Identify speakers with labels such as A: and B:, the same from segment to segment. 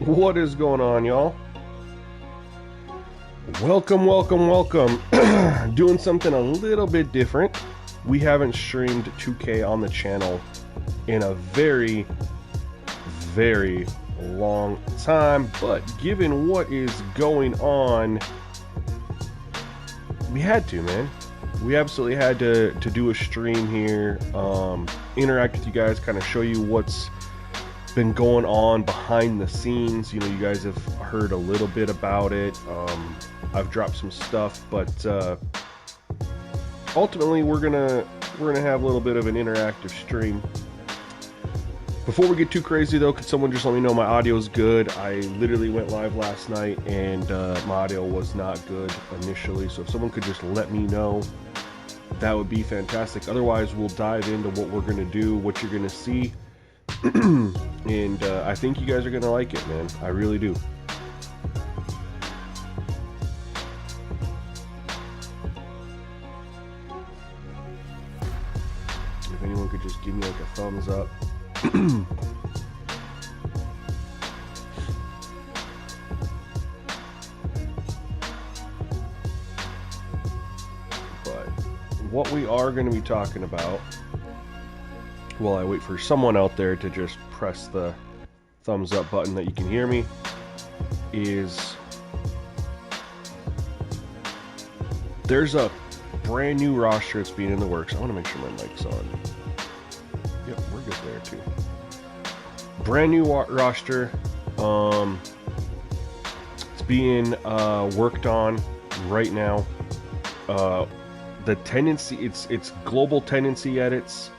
A: What is going on, y'all? Welcome. Doing something a little bit different. We haven't streamed 2K on the channel in a very long time, but given what is going on, we had to, man. We absolutely had to do a stream here, interact with you guys, kind of show you what's been going on behind the scenes. You know, you guys have heard a little bit about it. I've dropped some stuff, but ultimately we're gonna have a little bit of an interactive stream. Before we get too crazy though, could someone just let me know my audio is good? I literally went live last night and my audio was not good initially, so if someone could just let me know, that would be fantastic. Otherwise, we'll dive into what we're gonna do, what you're gonna see. And I think you guys are gonna like it, man. I really do. If anyone could just give me like a thumbs up. But what we are going to be talking about, while I wait for someone out there to just press the thumbs up button that you can hear me, is there's a brand new roster that's being in the works. I want to make sure my mic's on. Yep, we're good there too. Brand new roster. It's being worked on right now. The tendency, it's global tendency edits.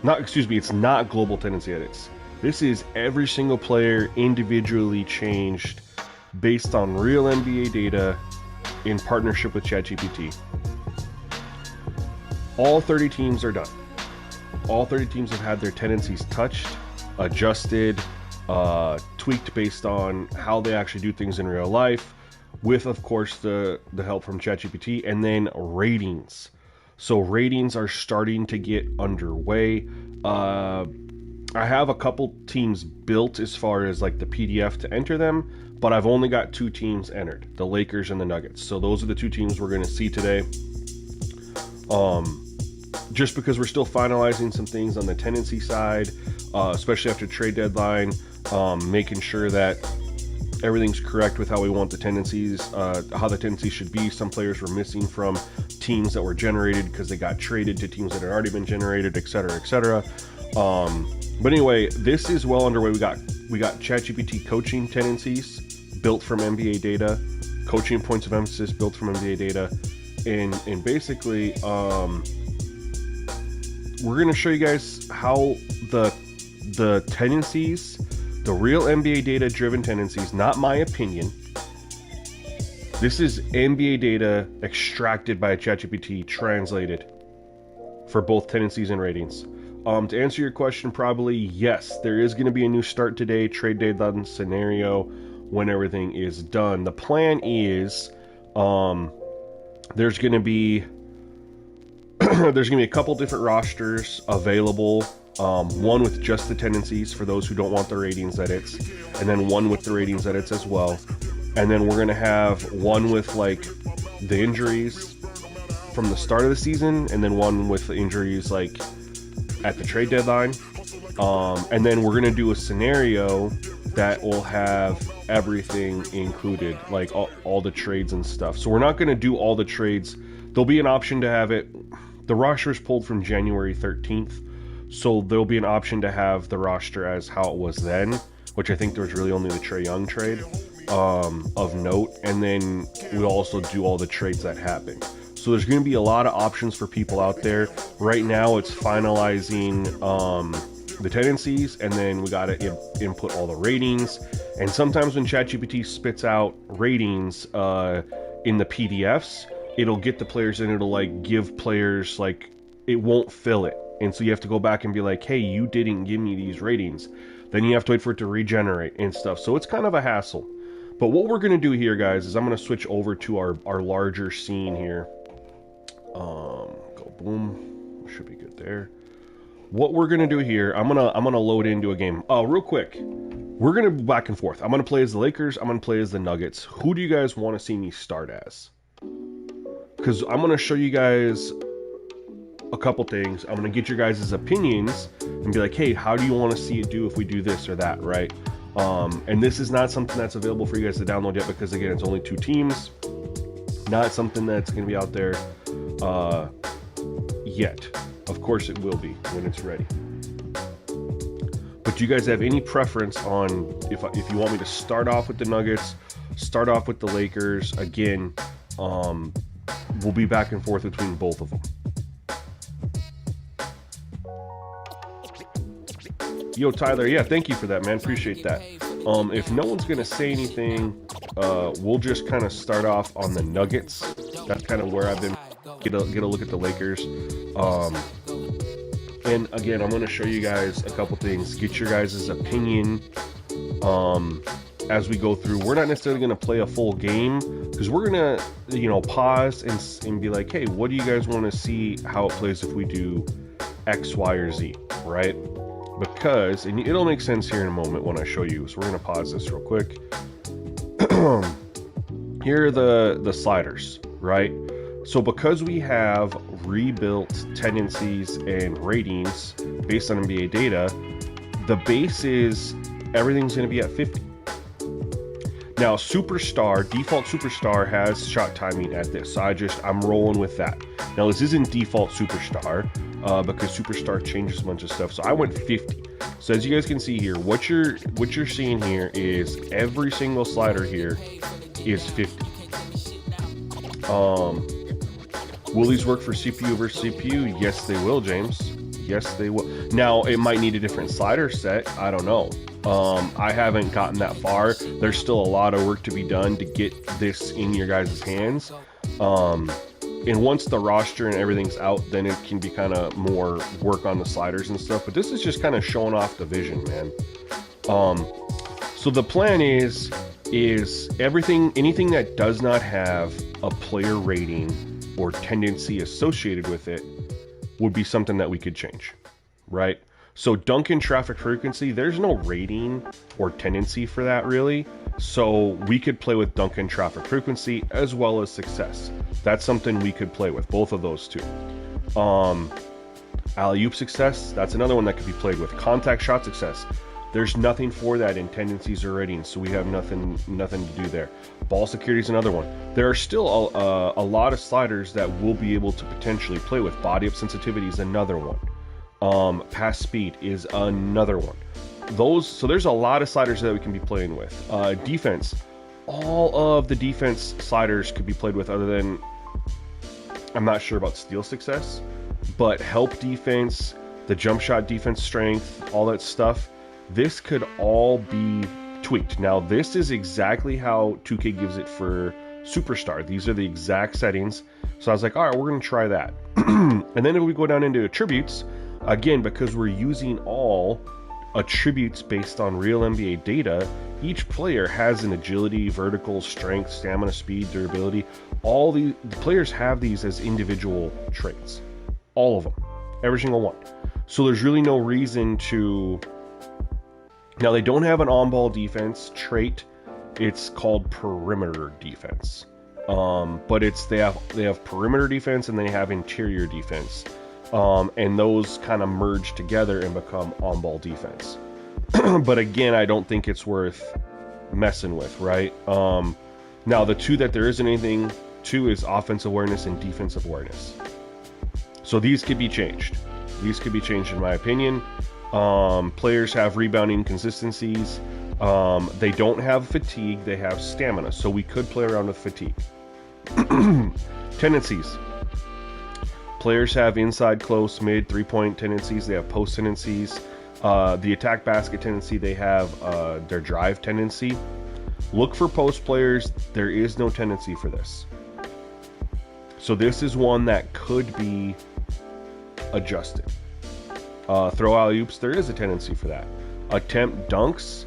A: It's not global tendency edits. This is every single player individually changed based on real NBA data in partnership with ChatGPT. All 30 teams are done. All 30 teams have had their tendencies touched, adjusted, tweaked based on how they actually do things in real life, with, of course, the help from ChatGPT, and then ratings. So ratings are starting to get underway. I have a couple teams built as far as like the PDF to enter them, but I've only got 2 teams entered, the Lakers and the Nuggets. So those are the 2 teams we're going to see today. Just because we're still finalizing some things on the tendency side, especially after trade deadline, making sure that everything's correct with how we want the tendencies, how the tendencies should be. Some players were missing from teams that were generated because they got traded to teams that had already been generated, etc., etc. But anyway, this is well underway. We got ChatGPT coaching tendencies built from NBA data, coaching points of emphasis built from NBA data, and basically we're going to show you guys how the tendencies, the real NBA data driven tendencies, not my opinion. This is NBA data extracted by ChatGPT, translated for both tendencies and ratings. To answer your question, probably yes, there is going to be a new start today, trade deadline scenario when everything is done. The plan is there's going to be a couple different rosters available. One with just the tendencies for those who don't want the ratings edits, and then one with the ratings edits as well. And then we're going to have one with like the injuries from the start of the season, and then one with the injuries like at the trade deadline. And then we're going to do a scenario that will have everything included, like all the trades and stuff. So we're not going to do all the trades. There'll be an option to have it. The roster is pulled from January 13th. So there'll be an option to have the roster as how it was then, which I think there was really only the Trae Young trade of note. And then we'll also do all the trades that happened. So there's going to be a lot of options for people out there. Right now it's finalizing the tendencies, and then we got to input all the ratings. And sometimes when ChatGPT spits out ratings in the PDFs, it'll get the players and it'll like give players, like, it won't fill it. And so you have to go back and be like, hey, you didn't give me these ratings. Then you have to wait for it to regenerate and stuff. So it's kind of a hassle. But what we're going to do here, guys, is I'm going to switch over to our larger scene here. Go boom. Should be good there. What we're going to do here, I'm going to load into a game. Oh, real quick. We're going to go back and forth. I'm going to play as the Lakers. I'm going to play as the Nuggets. Who do you guys want to see me start as? Because I'm going to show you guys a couple things. I'm going to get your guys' opinions and be like, hey, how do you want to see it do if we do this or that, right? And this is not something that's available for you guys to download yet, because again, it's only 2 teams. Not something that's going to be out there yet. Of course it will be when it's ready. But do you guys have any preference on if you want me to start off with the Nuggets, start off with the Lakers? Again, we'll be back and forth between both of them. Yo, Tyler, yeah, thank you for that, man. Appreciate that. If no one's going to say anything, we'll just kind of start off on the Nuggets. That's kind of where I've been. Get a look at the Lakers. And again, I'm going to show you guys a couple things. Get your guys' opinion as we go through. We're not necessarily going to play a full game, because we're going to, pause and be like, hey, what do you guys want to see how it plays if we do X, Y, or Z, right? Because, and it'll make sense here in a moment when I show you. So we're going to pause this real quick. Here are the sliders, right? So because we have rebuilt tendencies and ratings based on NBA data, the base is everything's going to be at 50. Now, Superstar, default Superstar has shot timing at this. So I'm rolling with that. Now, this isn't default Superstar because Superstar changes a bunch of stuff. So I went 50. So as you guys can see here, what you're seeing here is every single slider here is 50. Will these work for CPU versus CPU? Yes, they will, James. Yes, they will. Now, it might need a different slider set. I don't know. I haven't gotten that far. There's still a lot of work to be done to get this in your guys' hands. And once the roster and everything's out, then it can be kind of more work on the sliders and stuff. But this is just kind of showing off the vision, man. So the plan is anything that does not have a player rating or tendency associated with it would be something that we could change, right? So Duncan traffic frequency, there's no rating or tendency for that really. So we could play with Duncan traffic frequency as well as success. That's something we could play with, both of those two. Alley-oop success, that's another one that could be played with. Contact shot success. There's nothing for that in tendencies or ratings, so we have nothing to do there. Ball security is another one. There are still a lot of sliders that we'll be able to potentially play with. Body up sensitivity is another one. Pass speed is another one. So there's a lot of sliders that we can be playing with. Defense, all of the defense sliders could be played with, other than, I'm not sure about steal success, but help defense, the jump shot defense strength, all that stuff. This could all be tweaked. Now, this is exactly how 2K gives it for Superstar. These are the exact settings. So I was like, all right, we're going to try that. And then if we go down into attributes, again, because we're using all attributes based on real NBA data, each player has an agility, vertical, strength, stamina, speed, durability. All the players have these as individual traits. All of them. Every single one. So there's really no reason to... Now, they don't have an on-ball defense trait. It's called perimeter defense. But they have perimeter defense and they have interior defense. And those kind of merge together and become on-ball defense. But again, I don't think it's worth messing with, right? Now, the two that there isn't anything to is offensive awareness and defensive awareness. So these could be changed. These could be changed in my opinion. Players have rebounding consistencies. They don't have fatigue, they have stamina. So we could play around with fatigue. Tendencies. Players have inside, close, mid, 3-point tendencies. They have post tendencies. The attack basket tendency, they have their drive tendency. Look for post players. There is no tendency for this. So this is one that could be adjusted. Throw alley-oops, there is a tendency for that. Attempt dunks,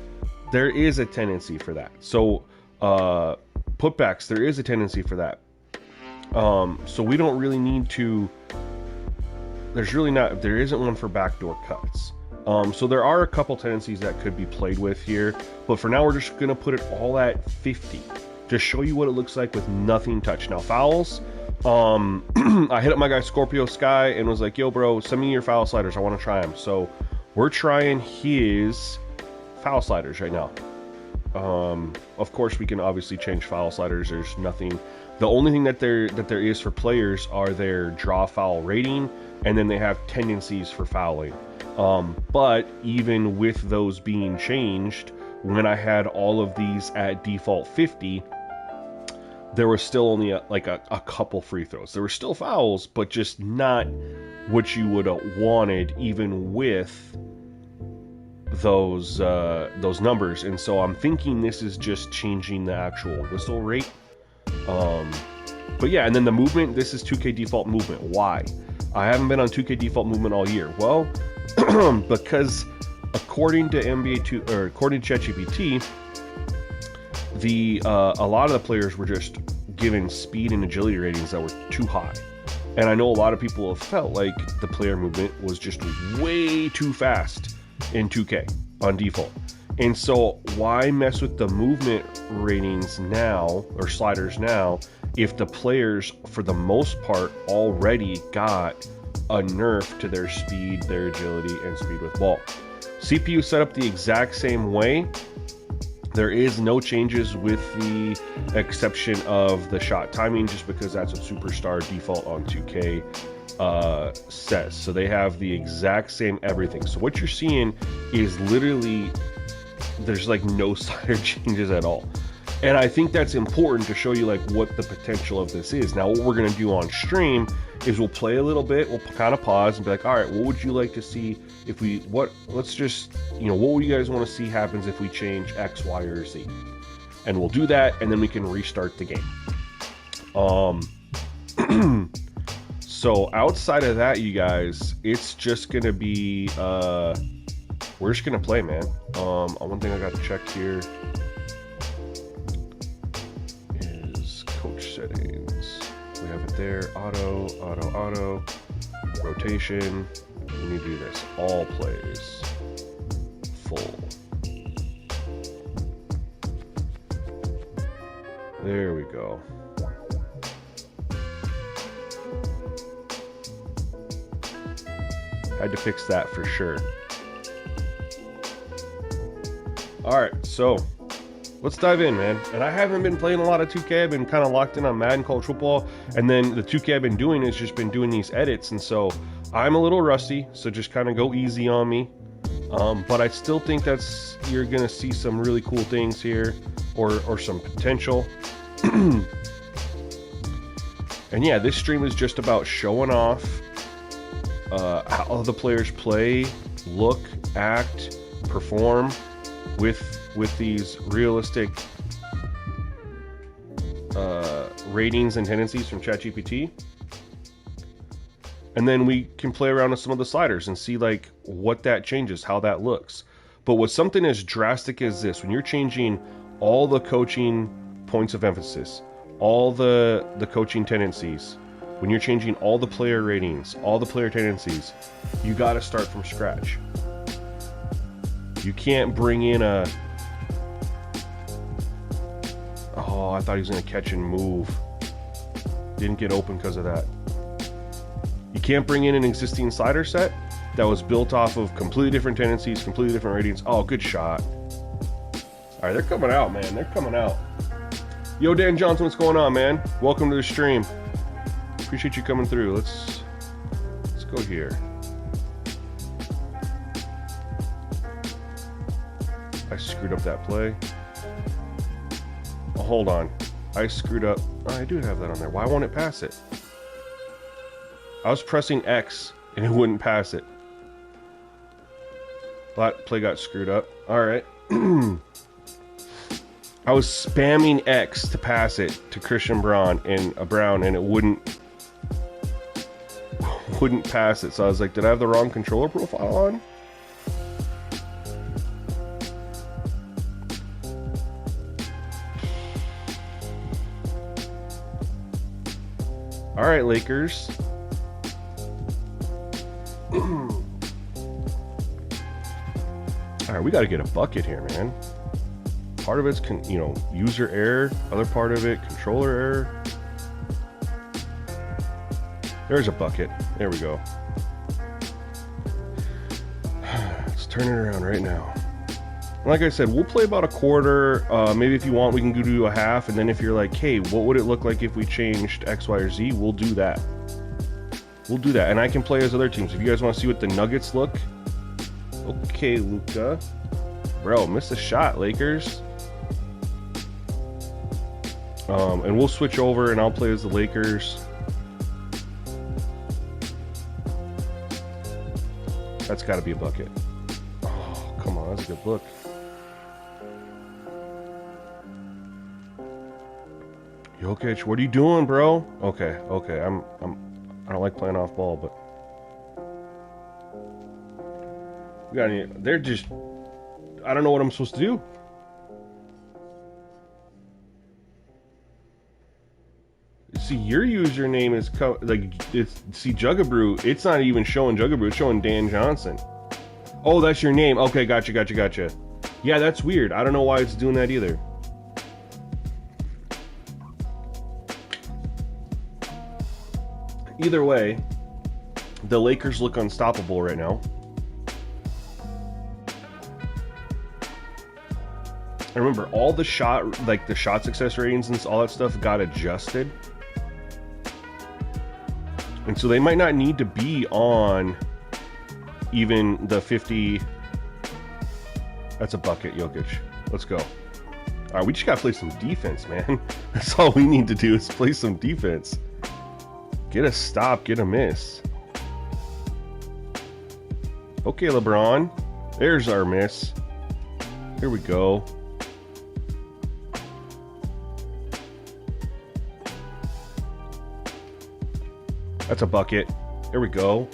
A: there is a tendency for that. So putbacks, there is a tendency for that. So we don't really need to... There isn't one for backdoor cuts. So there are a couple tendencies that could be played with here, but for now we're just going to put it all at 50 to show you what it looks like with nothing touched. Now fouls, I hit up my guy Scorpio Sky and was like, yo bro, send me your foul sliders, I want to try them. So we're trying his foul sliders right now. Of course we can obviously change foul sliders. There's nothing, the only thing that there is for players are their draw foul rating, and then they have tendencies for fouling. But even with those being changed, when I had all of these at default 50, there was still only a couple free throws. There were still fouls, but just not what you would have wanted, even with those numbers. And so I'm thinking this is just changing the actual whistle rate. But yeah, and then the movement, this is 2K default movement. Why? I haven't been on 2K default movement all year. Well, because according to according to ChatGPT, a lot of the players were just given speed and agility ratings that were too high. And I know a lot of people have felt like the player movement was just way too fast in 2K on default. And so why mess with the movement ratings now, or sliders now, if the players, for the most part, already got a nerf to their speed, their agility, and speed with ball? CPU set up the exact same way. There is no changes with the exception of the shot timing, just because that's what Superstar default on 2K says. So they have the exact same everything. So what you're seeing is literally, there's like no slider changes at all. And I think that's important to show you like what the potential of this is. Now what we're going to do on stream is we'll play a little bit, we'll kind of pause and be like, all right, what would you like to see if we, let's just, what would you guys want to see happens if we change X, Y, or Z? And we'll do that, and then we can restart the game. So outside of that, you guys, it's just going to be, we're just going to play, man. One thing I got to check here is coach settings. We have it there, auto, rotation. We need to do this, all plays, full. There we go. Had to fix that for sure. All right, so let's dive in, man. And I haven't been playing a lot of 2K. I've been kind of locked in on Madden College Football, and then the 2K I've been doing is just been doing these edits, and so I'm a little rusty. So just kind of go easy on me. But I still think you're gonna see some really cool things here, or some potential. And yeah, this stream is just about showing off how the players play, look, act, perform with these realistic ratings and tendencies from ChatGPT. And then we can play around with some of the sliders and see like what that changes, how that looks. But with something as drastic as this, when you're changing all the coaching points of emphasis, all the coaching tendencies, when you're changing all the player ratings, all the player tendencies, you got to start from scratch. You can't bring in a... Oh, I thought he was going to catch and move. Didn't get open because of that. You can't bring in an existing slider set that was built off of completely different tendencies, completely different ratings. Oh, good shot. All right, they're coming out, man. They're coming out. Yo, Dan Johnson, what's going on, man? Welcome to the stream. Appreciate you coming through. Let's go here. I screwed up that play. Oh, hold on. I screwed up. Oh, I do have that on there. Why won't it pass it? I was pressing X and it wouldn't pass it. That play got screwed up. All right. I was spamming X to pass it to Christian Brown and it wouldn't pass it. So I was like, did I have the wrong controller profile on? All right, Lakers. All right, we got to get a bucket here, man. Part of it's, user error. Other part of it, controller error. There's a bucket. There we go. Let's turn it around right now. Like I said, we'll play about a quarter. Maybe if you want, we can go do a half. And then if you're like, hey, what would it look like if we changed X, Y, or Z? We'll do that. We'll do that. And I can play as other teams. If you guys want to see what the Nuggets look. Okay, Luka. Bro, missed a shot, Lakers. And we'll switch over and I'll play as the Lakers. That's got to be a bucket. Oh, come on. That's a good look. Jokic, what are you doing, bro? Okay. I don't like playing off ball, but they're just, I don't know what I'm supposed to do. See, your username is see Jugabrew. It's not even showing Jugabrew. It's showing Dan Johnson. Oh, that's your name. Okay, gotcha. Yeah, that's weird. I don't know why it's doing that either. Either way, the Lakers look unstoppable right now. And remember, all the shot success ratings and all that stuff got adjusted. And so they might not need to be on even the 50. That's a bucket, Jokic. Let's go. All right, we just got to play some defense, man. That's all we need to do is play some defense. Get a stop, get a miss. Okay, LeBron. There's our miss. Here we go. That's a bucket. There we go.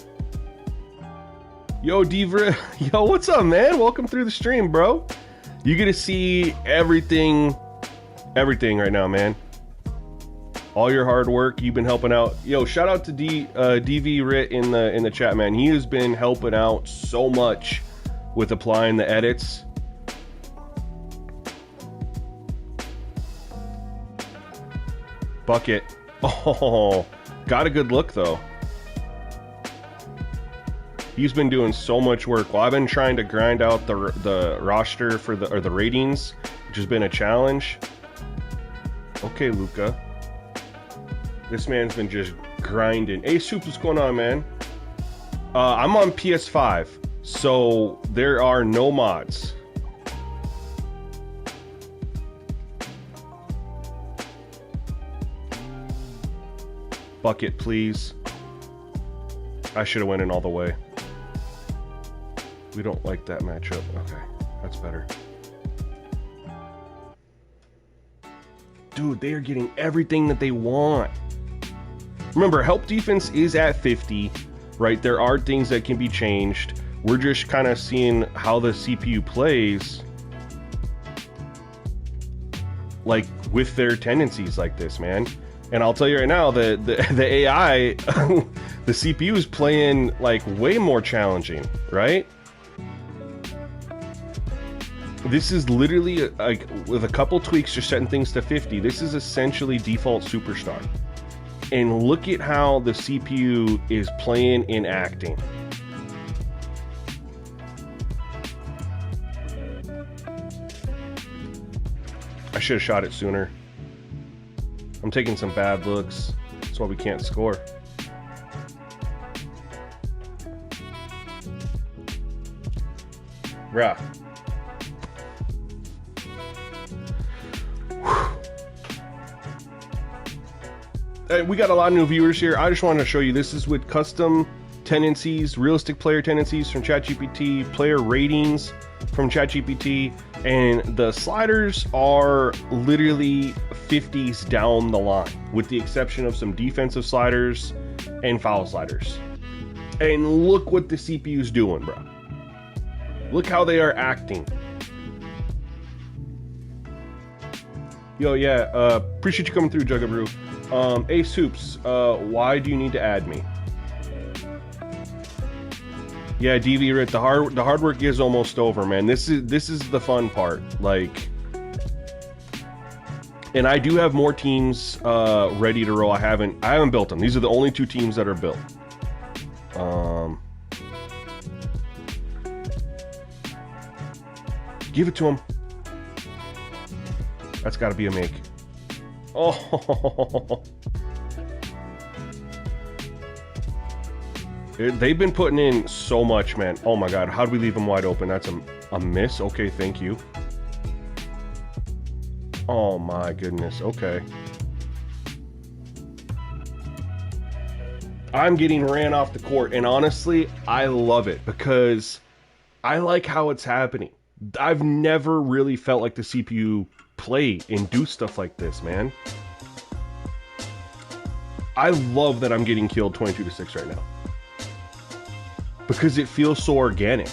A: Yo, Divra. Yo, what's up, man? Welcome through the stream, bro. You get to see everything right now, man. All your hard work, you've been helping out. Yo, shout out to DV Rit in the chat, man. He has been helping out so much with applying the edits. Bucket. Oh, got a good look though. He's been doing so much work. While I've been trying to grind out the roster for the ratings, which has been a challenge. Okay, Luca. This man's been just grinding. Hey, Soup, what's going on, man? I'm on PS5, so there are no mods. Bucket, please. I should have went in all the way. We don't like that matchup. Okay, that's better. Dude, they are getting everything that they want. Remember, help defense is at 50, right? There are things that can be changed. We're just kind of seeing how the CPU plays, like with their tendencies like this, man. And I'll tell you right now, the AI, the CPU is playing like way more challenging, right? This is literally like with a couple tweaks, just setting things to 50. This is essentially default superstar. And look at how the CPU is playing and acting. I should have shot it sooner. I'm taking some bad looks. That's why we can't score. Bruh. We got a lot of new viewers here. I just wanted to show you, this is with custom tendencies, realistic player tendencies from ChatGPT, player ratings from ChatGPT, and the sliders are literally 50s down the line, with the exception of some defensive sliders and foul sliders. And look what the CPU's doing, bro. Look how they are acting. Yo, yeah, appreciate you coming through, Jugabrew. Ace Hoops, why do you need to add me? Yeah, DV Rit, the hard work is almost over, man. This is the fun part. Like, and I do have more teams ready to roll. I haven't built them. These are the only 2 teams that are built. Give it to him. That's got to be a make. Oh, they've been putting in so much, man. Oh my god, how do we leave them wide open? That's a miss. Okay, thank you. Oh my goodness. Okay, I'm getting ran off the court, and honestly, I love it because I like how it's happening. I've never really felt like the CPU play and do stuff like this, man. I love that I'm getting killed 22-6 right now because it feels so organic.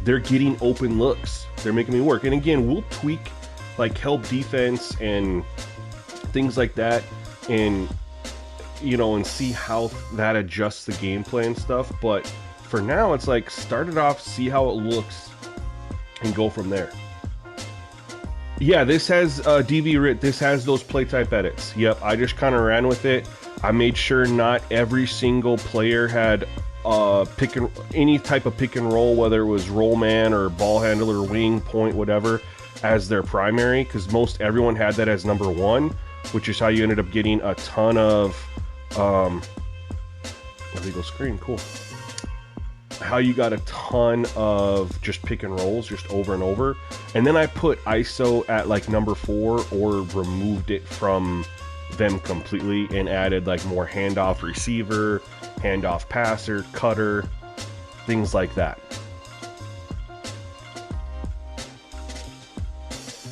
A: They're getting open looks. They're making me work. And again, we'll tweak like help defense and things like that, and and see how that adjusts the gameplay and stuff. But for now, it's like start it off, see how it looks, and go from there. Yeah, this has DV Rit. This has those play type edits. Yep, I just kind of ran with it. I made sure not every single player had any type of pick and roll, whether it was roll man or ball handler, wing, point, whatever, as their primary, because most everyone had that as number 1, which is how you ended up getting a ton of illegal screen. Cool. How you got a ton of just pick and rolls just over and over. And then I put ISO at like number 4 or removed it from them completely and added like more handoff receiver, handoff passer, cutter, things like that.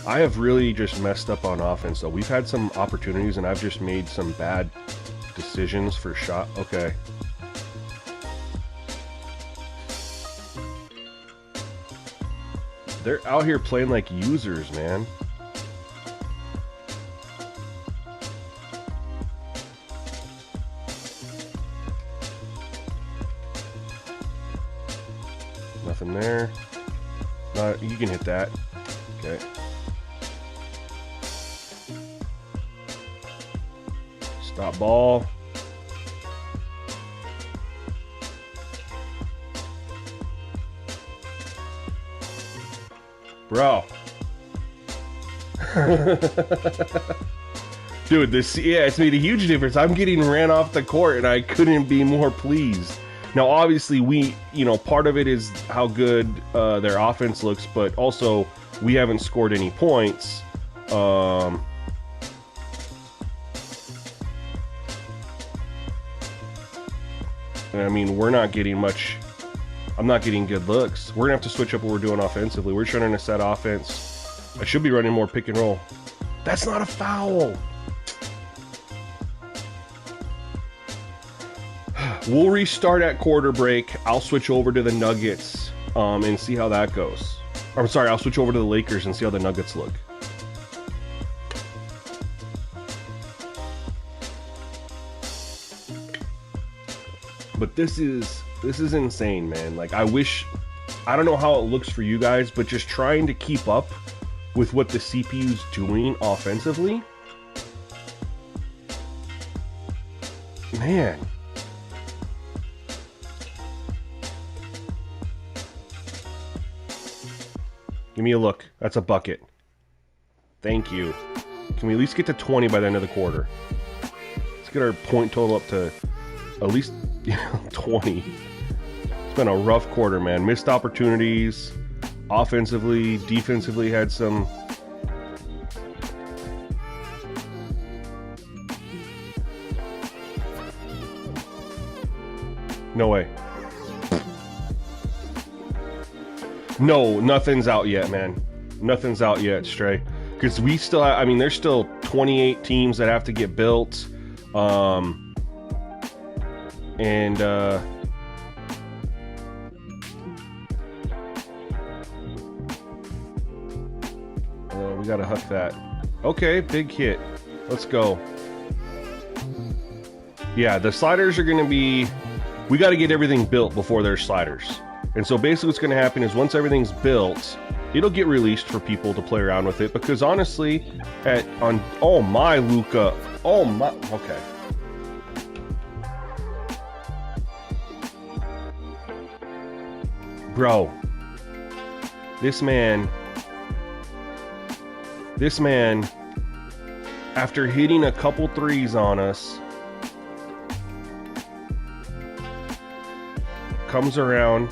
A: I have really just messed up on offense though. We've had some opportunities and I've just made some bad decisions for shot. Okay. They're out here playing like users, man. Nothing there. You can hit that. Okay. Stop ball. Bro. Dude, it's made a huge difference. I'm getting ran off the court, and I couldn't be more pleased. Now, obviously, part of it is how good their offense looks, but also we haven't scored any points. I mean, we're not getting much. I'm not getting good looks. We're going to have to switch up what we're doing offensively. We're trying to set offense. I should be running more pick and roll. That's not a foul. We'll restart at quarter break. I'll switch over to the Nuggets and see how that goes. I'm sorry, I'll switch over to the Lakers and see how the Nuggets look. But this is insane, man. Like, I don't know how it looks for you guys, but just trying to keep up with what the CPU's doing offensively. Man. Give me a look. That's a bucket. Thank you. Can we at least get to 20 by the end of the quarter? Let's get our point total up to at least 20. It's been a rough quarter, man. Missed opportunities. Offensively, defensively had some. No way. No, nothing's out yet, man. Nothing's out yet, Stray. Because we still have, I mean, there's still 28 teams that have to get built. We gotta huck that. Okay, big hit. Let's go. Yeah, the sliders are gonna be. We gotta get everything built before there's sliders. And so basically what's going to happen is once everything's built, it'll get released for people to play around with it. Because honestly, oh my, Luka. Oh my, okay. Bro. This man, after hitting a couple threes on us, comes around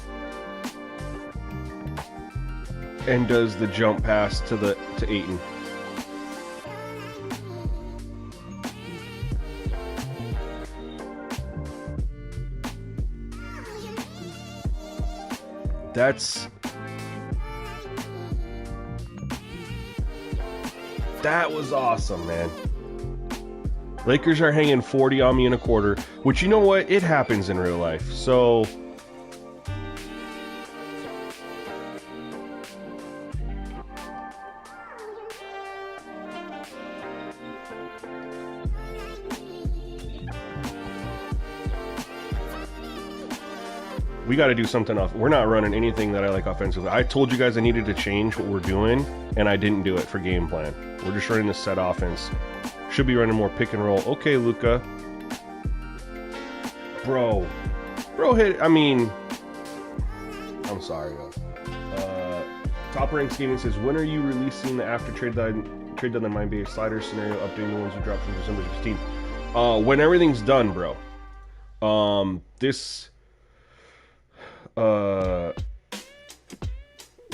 A: and does the jump pass to Ayton. That was awesome, man. Lakers are hanging 40 on me in a quarter, which, you know what? It happens in real life. So we got to do something off. We're not running anything that I like offensively. I told you guys I needed to change what we're doing, and I didn't do it for game plan. We're just running the set offense. Should be running more pick and roll. Okay, Luka. Bro hit. I mean, I'm sorry, though. Top Ranked Gaming says, when are you releasing the after trade deadline Mind Base slider scenario, updating the ones you dropped from December 16th? When everything's done, bro.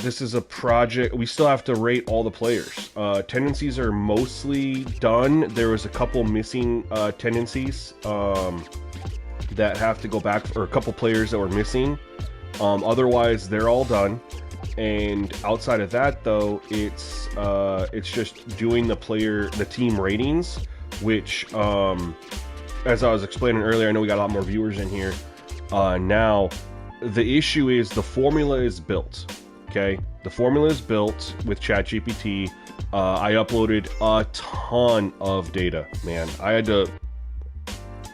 A: This is a project. We still have to rate all the players. Tendencies are mostly done. There was a couple missing tendencies that have to go back, or a couple players that were missing. Otherwise, they're all done. And outside of that, though, it's just doing the team ratings, which, as I was explaining earlier, I know we got a lot more viewers in here now. The issue is the formula is built. Okay, the formula is built with ChatGPT. I uploaded a ton of data, man. I had to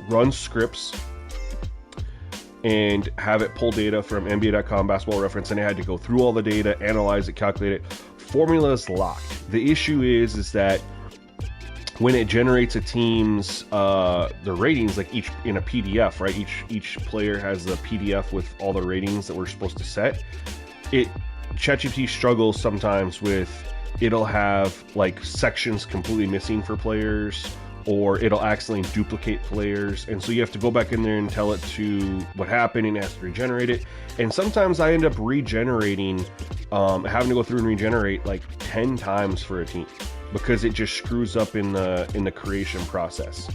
A: run scripts and have it pull data from NBA.com, Basketball Reference, and I had to go through all the data, analyze it, calculate it. Formula is locked. The issue is that when it generates a team's the ratings, like each in a PDF, right? Each player has a PDF with all the ratings that we're supposed to set. ChatGPT struggles sometimes with, it'll have like sections completely missing for players, or it'll accidentally duplicate players, and so you have to go back in there and tell it to what happened, and it has to regenerate it. And sometimes I end up regenerating, having to go through and regenerate like 10 times for a team, because it just screws up in the creation process.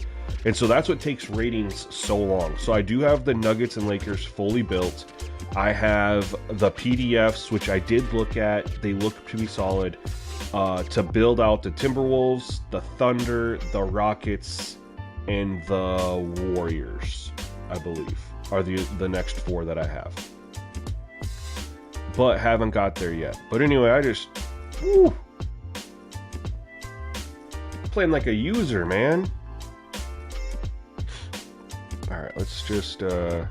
A: And so that's what takes ratings so long. So I do have the Nuggets and Lakers fully built. I have the PDFs, which I did look at. They look to be solid. To build out the Timberwolves, the Thunder, the Rockets, and the Warriors, I believe, are the next 4 that I have. But haven't got there yet. But anyway, I just... Woo, playing like a user, man. Alright, let's just pick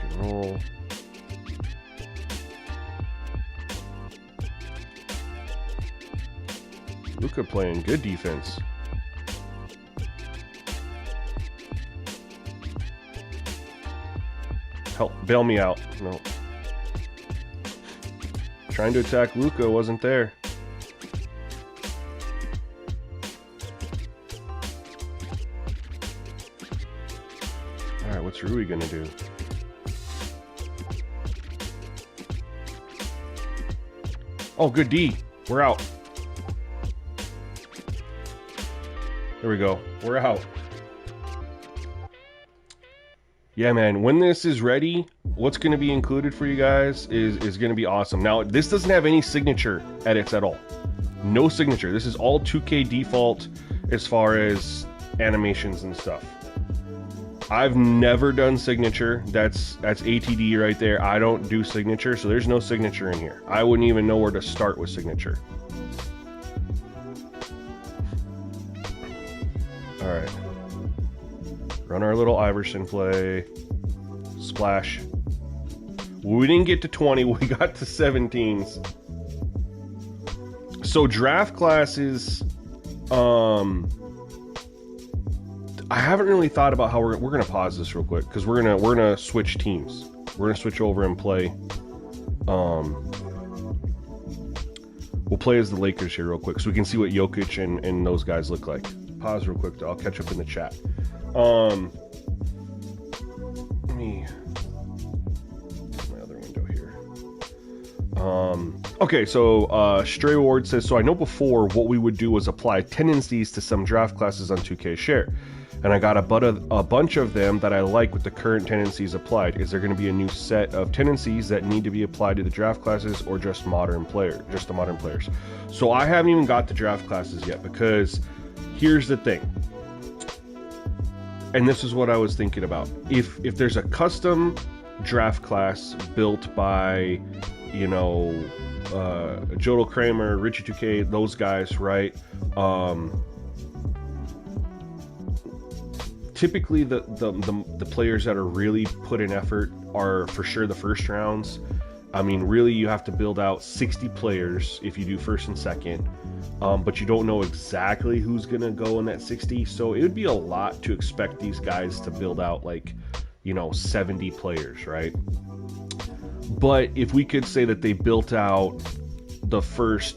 A: and roll. Luka playing good defense. Help, bail me out. No. Trying to attack Luka, wasn't there. Alright, what's Rui gonna do? Oh, good D. We're out. There we go. We're out. Yeah, man. When this is ready, what's going to be included for you guys is going to be awesome. Now, this doesn't have any signature edits at all. No signature. This is all 2K default as far as animations and stuff. I've never done signature. That's ATD right there. I don't do signature, so there's no signature in here. I wouldn't even know where to start with signature. Alright. Run our little Iverson play. Splash. We didn't get to 20, we got to 17s. So draft classes, I haven't really thought about how we're gonna pause this real quick, because we're gonna switch teams. We're gonna switch over and play. We'll play as the Lakers here real quick, so we can see what Jokic and those guys look like. Pause real quick, I'll catch up in the chat. Let me my other window here. Okay, so Stray Ward says, so I know before what we would do was apply tendencies to some draft classes on 2K Share, and I got a bunch of them that I like with the current tendencies applied. Is there going to be a new set of tendencies that need to be applied to the draft classes, or just the modern players? So I haven't even got the draft classes yet, because here's the thing, and this is what I was thinking about. If there's a custom draft class built by, you know, Jodel Kramer, Richie 2K, those guys, right? Typically the players that are really put in effort are for sure the first rounds. I mean, really, you have to build out 60 players if you do first and second, but you don't know exactly who's gonna go in that 60, so it would be a lot to expect these guys to build out, like, you know, 70 players, right? But if we could say that they built out the first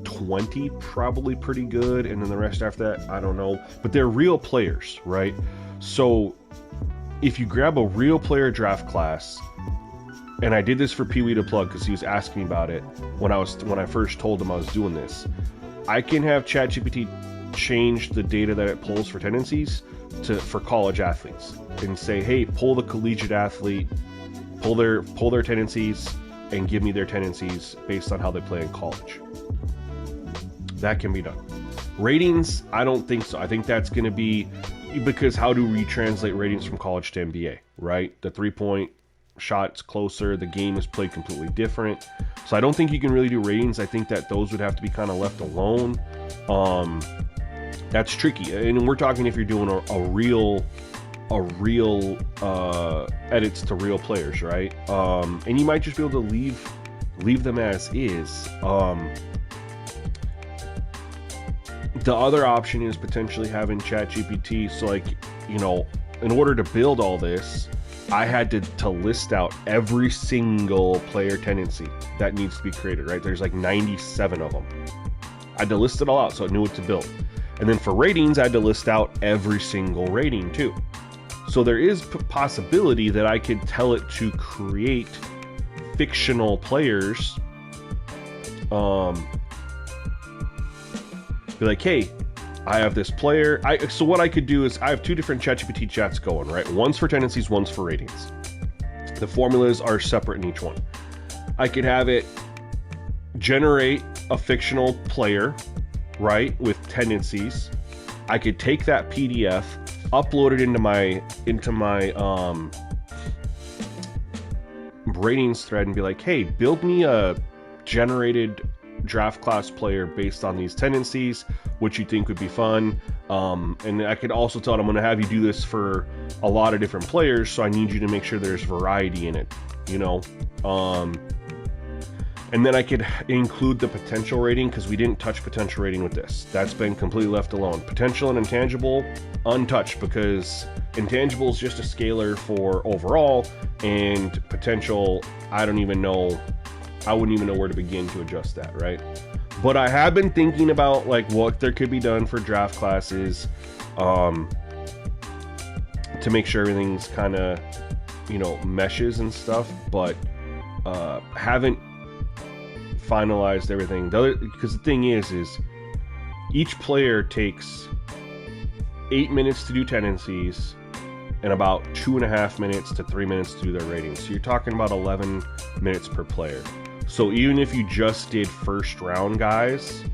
A: 20 probably pretty good, and then the rest after that, I don't know, but they're real players, right? So if you grab a real player draft class, and I did this for Pee Wee to plug because he was asking me about it when I first told him I was doing this, I can have ChatGPT change the data that it pulls for tendencies for college athletes, and say, hey, pull the collegiate athlete, pull their tendencies, and give me their tendencies based on how they play in college. That can be done. Ratings, I don't think so. I think that's going to be, because how do we translate ratings from college to NBA, right? The 3-point shot's closer, the game is played completely different, so I don't think you can really do ratings. I think that those would have to be kind of left alone. That's tricky, and we're talking if you're doing a real edits to real players, right? And you might just be able to leave them as is. The other option is potentially having ChatGPT, so, like, you know, in order to build all this, I had to list out every single player tendency that needs to be created, right? There's like 97 of them. I had to list it all out so I knew what to build. And then for ratings, I had to list out every single rating too. So there is possibility that I could tell it to create fictional players. Be like, hey, I have this player. So what I could do is I have two different ChatGPT chats going, right? One's for tendencies, one's for ratings. The formulas are separate in each one. I could have it generate a fictional player, right, with tendencies. I could take that PDF, upload it into my ratings thread and be like, hey, build me a generated draft class player based on these tendencies, which you think would be fun. And I could also tell it I'm going to have you do this for a lot of different players, so I need you to make sure there's variety in it, you know. And then I could include the potential rating, because we didn't touch potential rating with this. That's been completely left alone. Potential and intangible, untouched, because intangible is just a scalar for overall, and potential, I wouldn't even know where to begin to adjust that, right? But I have been thinking about like what there could be done for draft classes, to make sure everything's kind of, you know, meshes and stuff, but haven't finalized everything. Because the thing is each player takes 8 minutes to do tendencies and about 2.5 minutes to 3 minutes to do their ratings. So you're talking about 11 minutes per player. So even if you just did first round guys,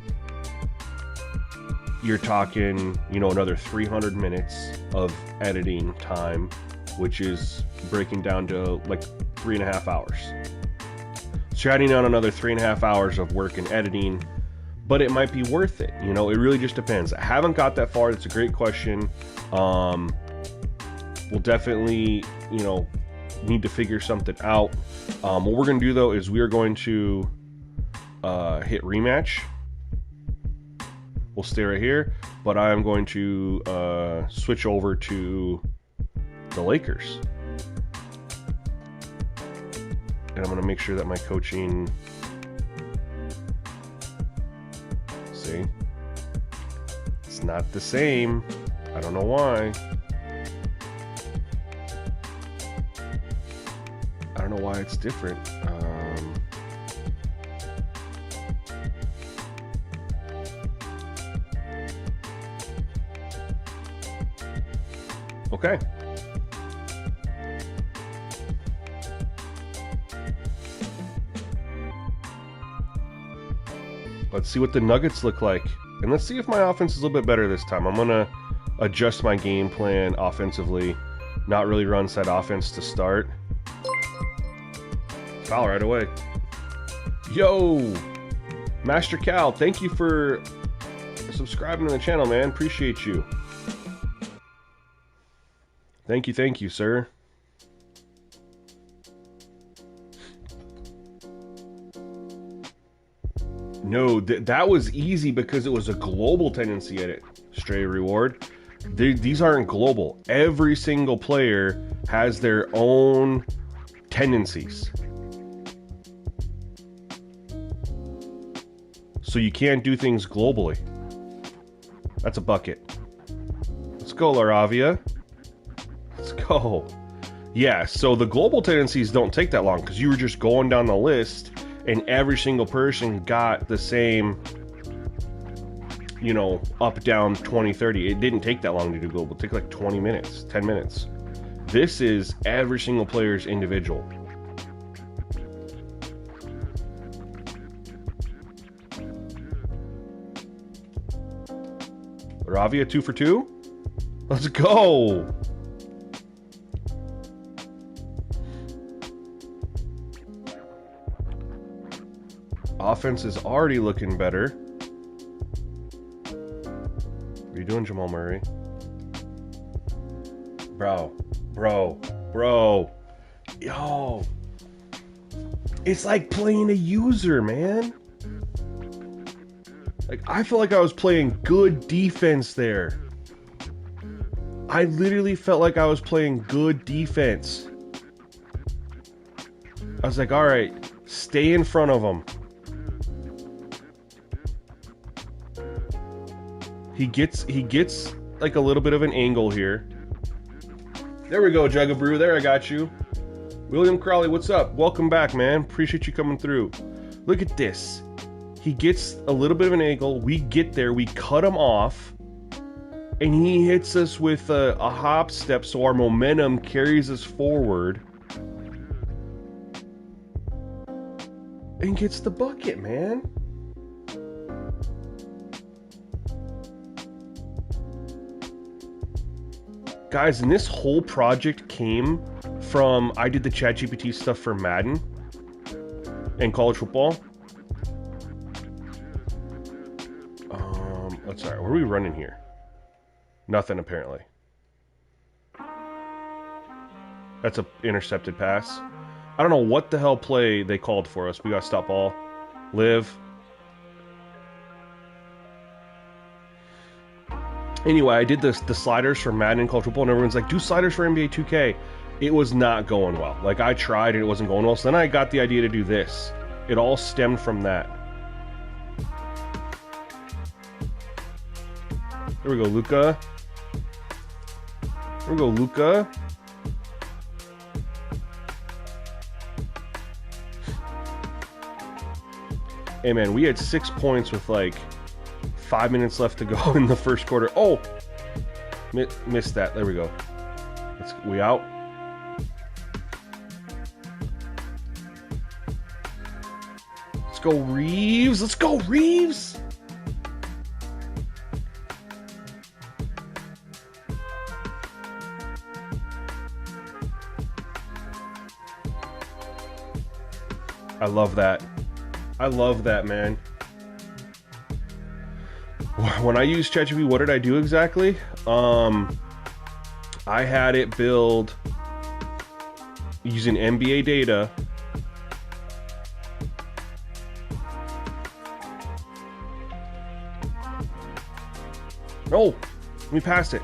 A: you're talking, you know, another 300 minutes of editing time, which is breaking down to like 3.5 hours. So you're adding on another 3.5 hours of work and editing, but it might be worth it. You know, it really just depends. I haven't got that far. That's a great question. We'll definitely, you know, need to figure something out. What we're going to do though is we are going to hit rematch. We'll stay right here, but I'm going to switch over to the Lakers. And I'm going to make sure that my coaching, see, it's not the same. I don't know why. I don't know why it's different. Okay. Let's see what the Nuggets look like. And let's see if my offense is a little bit better this time. I'm going to adjust my game plan offensively. Not really run set offense to start. Foul right away. Yo! Master Cal, thank you for subscribing to the channel, man. Appreciate you. Thank you, sir. No, that was easy because it was a global tendency edit. Stray reward. These aren't global. Every single player has their own tendencies. So you can't do things globally. That's a bucket. Let's go, Laravia. Let's go. Yeah, so the global tendencies don't take that long because you were just going down the list and every single person got the same, you know, up, down, 20, 30. It didn't take that long to do global. It took like 20 minutes, 10 minutes. This is every single player's individual. Ravia 2 for 2? Let's go! Offense is already looking better. What are you doing, Jamal Murray? Bro. Yo. It's like playing a user, man. Like, I felt like I was playing good defense there. I literally felt like I was playing good defense. I was like, all right, stay in front of him. He gets like a little bit of an angle here. There we go, Jug of Brew. There, I got you. William Crowley, what's up? Welcome back, man. Appreciate you coming through. Look at this. He gets a little bit of an angle. We get there. We cut him off. And he hits us with a hop step, so our momentum carries us forward. And gets the bucket, man. Guys, and this whole project came from, I did the ChatGPT stuff for Madden and college football. Let's sorry, what are we running here? Nothing, apparently. That's an intercepted pass. I don't know what the hell play they called for us. We got stop ball. Live. Anyway, I did the sliders for Madden and college football, and everyone's like, do sliders for NBA 2K. It was not going well. Like, I tried, and it wasn't going well. So then I got the idea to do this. It all stemmed from that. There we go, Luka. There we go, Luka. Hey, man, we had 6 points with, like, 5 minutes left to go in the first quarter. Oh! Missed that. There we go. We out. Let's go, Reeves. Let's go, Reeves! I love that. I love that, man. When I used ChatGPT, what did I do exactly? I had it build using NBA data. Oh, let me pass it.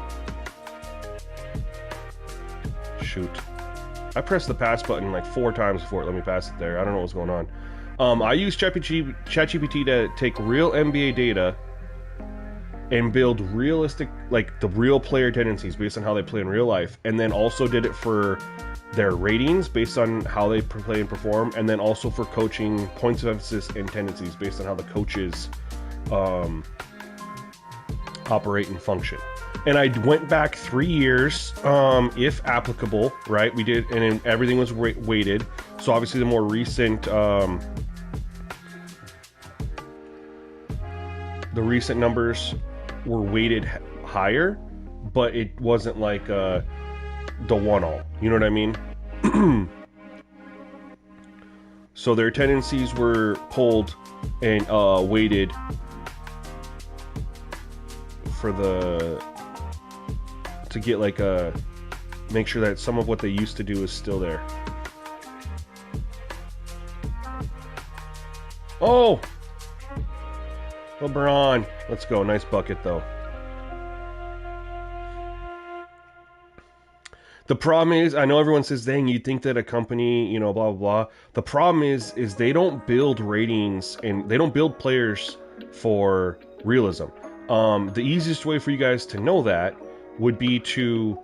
A: Shoot. I pressed the pass button like 4 times before it let me pass it there. I don't know what's going on. I use ChatGPT to take real NBA data and build realistic, like the real player tendencies based on how they play in real life, and then also did it for their ratings based on how they play and perform, and then also for coaching points of emphasis and tendencies based on how the coaches operate and function. And I went back 3 years, if applicable, right? We did, and everything was weighted. So obviously the more recent, the recent numbers were weighted higher, but it wasn't like the one-all. You know what I mean? So their tendencies were pulled and weighted for to get like make sure that some of what they used to do is still there. Oh! LeBron. Let's go. Nice bucket, though. The problem is, I know everyone says, dang, you'd think that a company, you know, blah, blah, blah. The problem is they don't build ratings and they don't build players for realism. The easiest way for you guys to know that would be to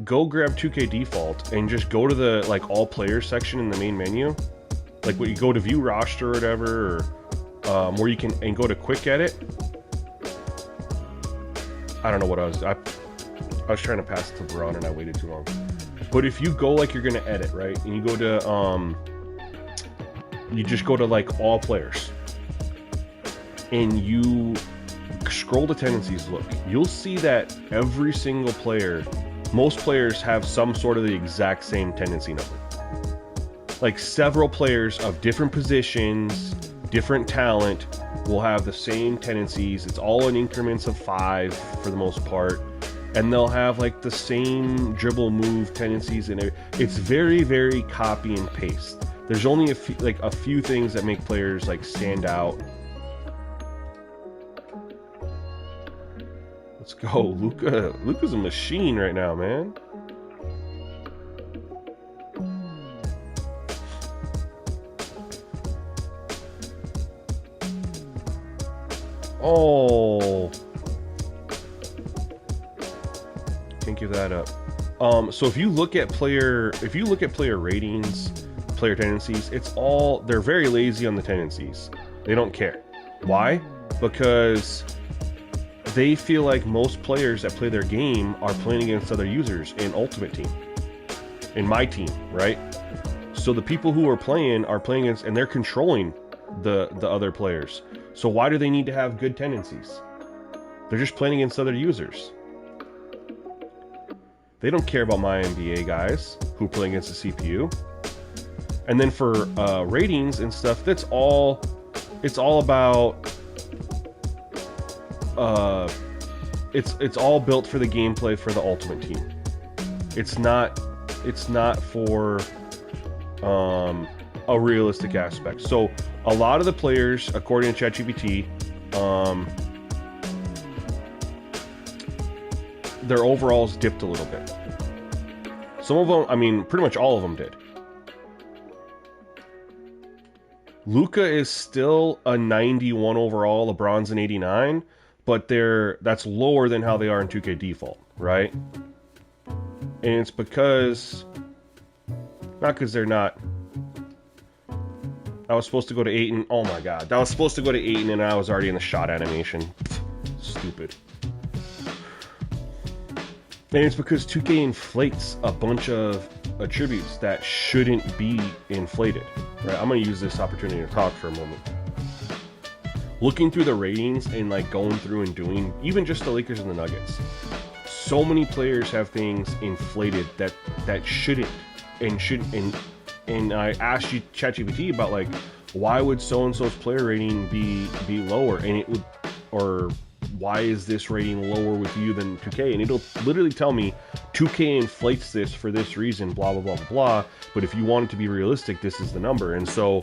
A: go grab 2K default and just go to the, like, all players section in the main menu. Like, when you go to view roster or whatever, or where you can, and go to quick edit. I don't know what I was trying to pass it to Braun and I waited too long. But if you go like you're gonna edit, right, and you go to you just go to like all players and you scroll to tendencies, look, you'll see that every single player, most players have some sort of the exact same tendency number. Like several players of different positions, different talent will have the same tendencies. It's all in increments of 5 for the most part, and they'll have like the same dribble move tendencies, and it's very, very copy and paste. There's only a few things that make players like stand out. Let's go, Luka. Luka's a machine right now, man. Oh, can't give that up. So if you look at player ratings, player tendencies, they're very lazy on the tendencies. They don't care. Why? Because they feel like most players that play their game are playing against other users in Ultimate Team, in my team, right? So the people who are playing against, and they're controlling the other players. So why do they need to have good tendencies? They're just playing against other users. They don't care about my NBA guys who play against the CPU. And then for ratings and stuff, it's all about it's all built for the gameplay for the Ultimate Team. It's not for a realistic aspect. So a lot of the players, according to ChatGPT, their overalls dipped a little bit. Some of them, I mean, pretty much all of them did. Luka is still a 91 overall, LeBron's an 89, but that's lower than how they are in 2K default, right? And it's because, not because they're not. I was supposed to go to Ayton. Oh my god. I was supposed to go to Ayton and I was already in the shot animation. Stupid. And it's because 2K inflates a bunch of attributes that shouldn't be inflated. Right? I'm going to use this opportunity to talk for a moment. Looking through the ratings and like going through and doing, even just the Lakers and the Nuggets. So many players have things inflated that shouldn't and shouldn't. And I asked you ChatGPT about like, why would so-and-so's player rating be lower? And it would, or why is this rating lower with you than 2K? And it'll literally tell me 2K inflates this for this reason, blah, blah, blah, blah, blah. But if you want it to be realistic, this is the number. And so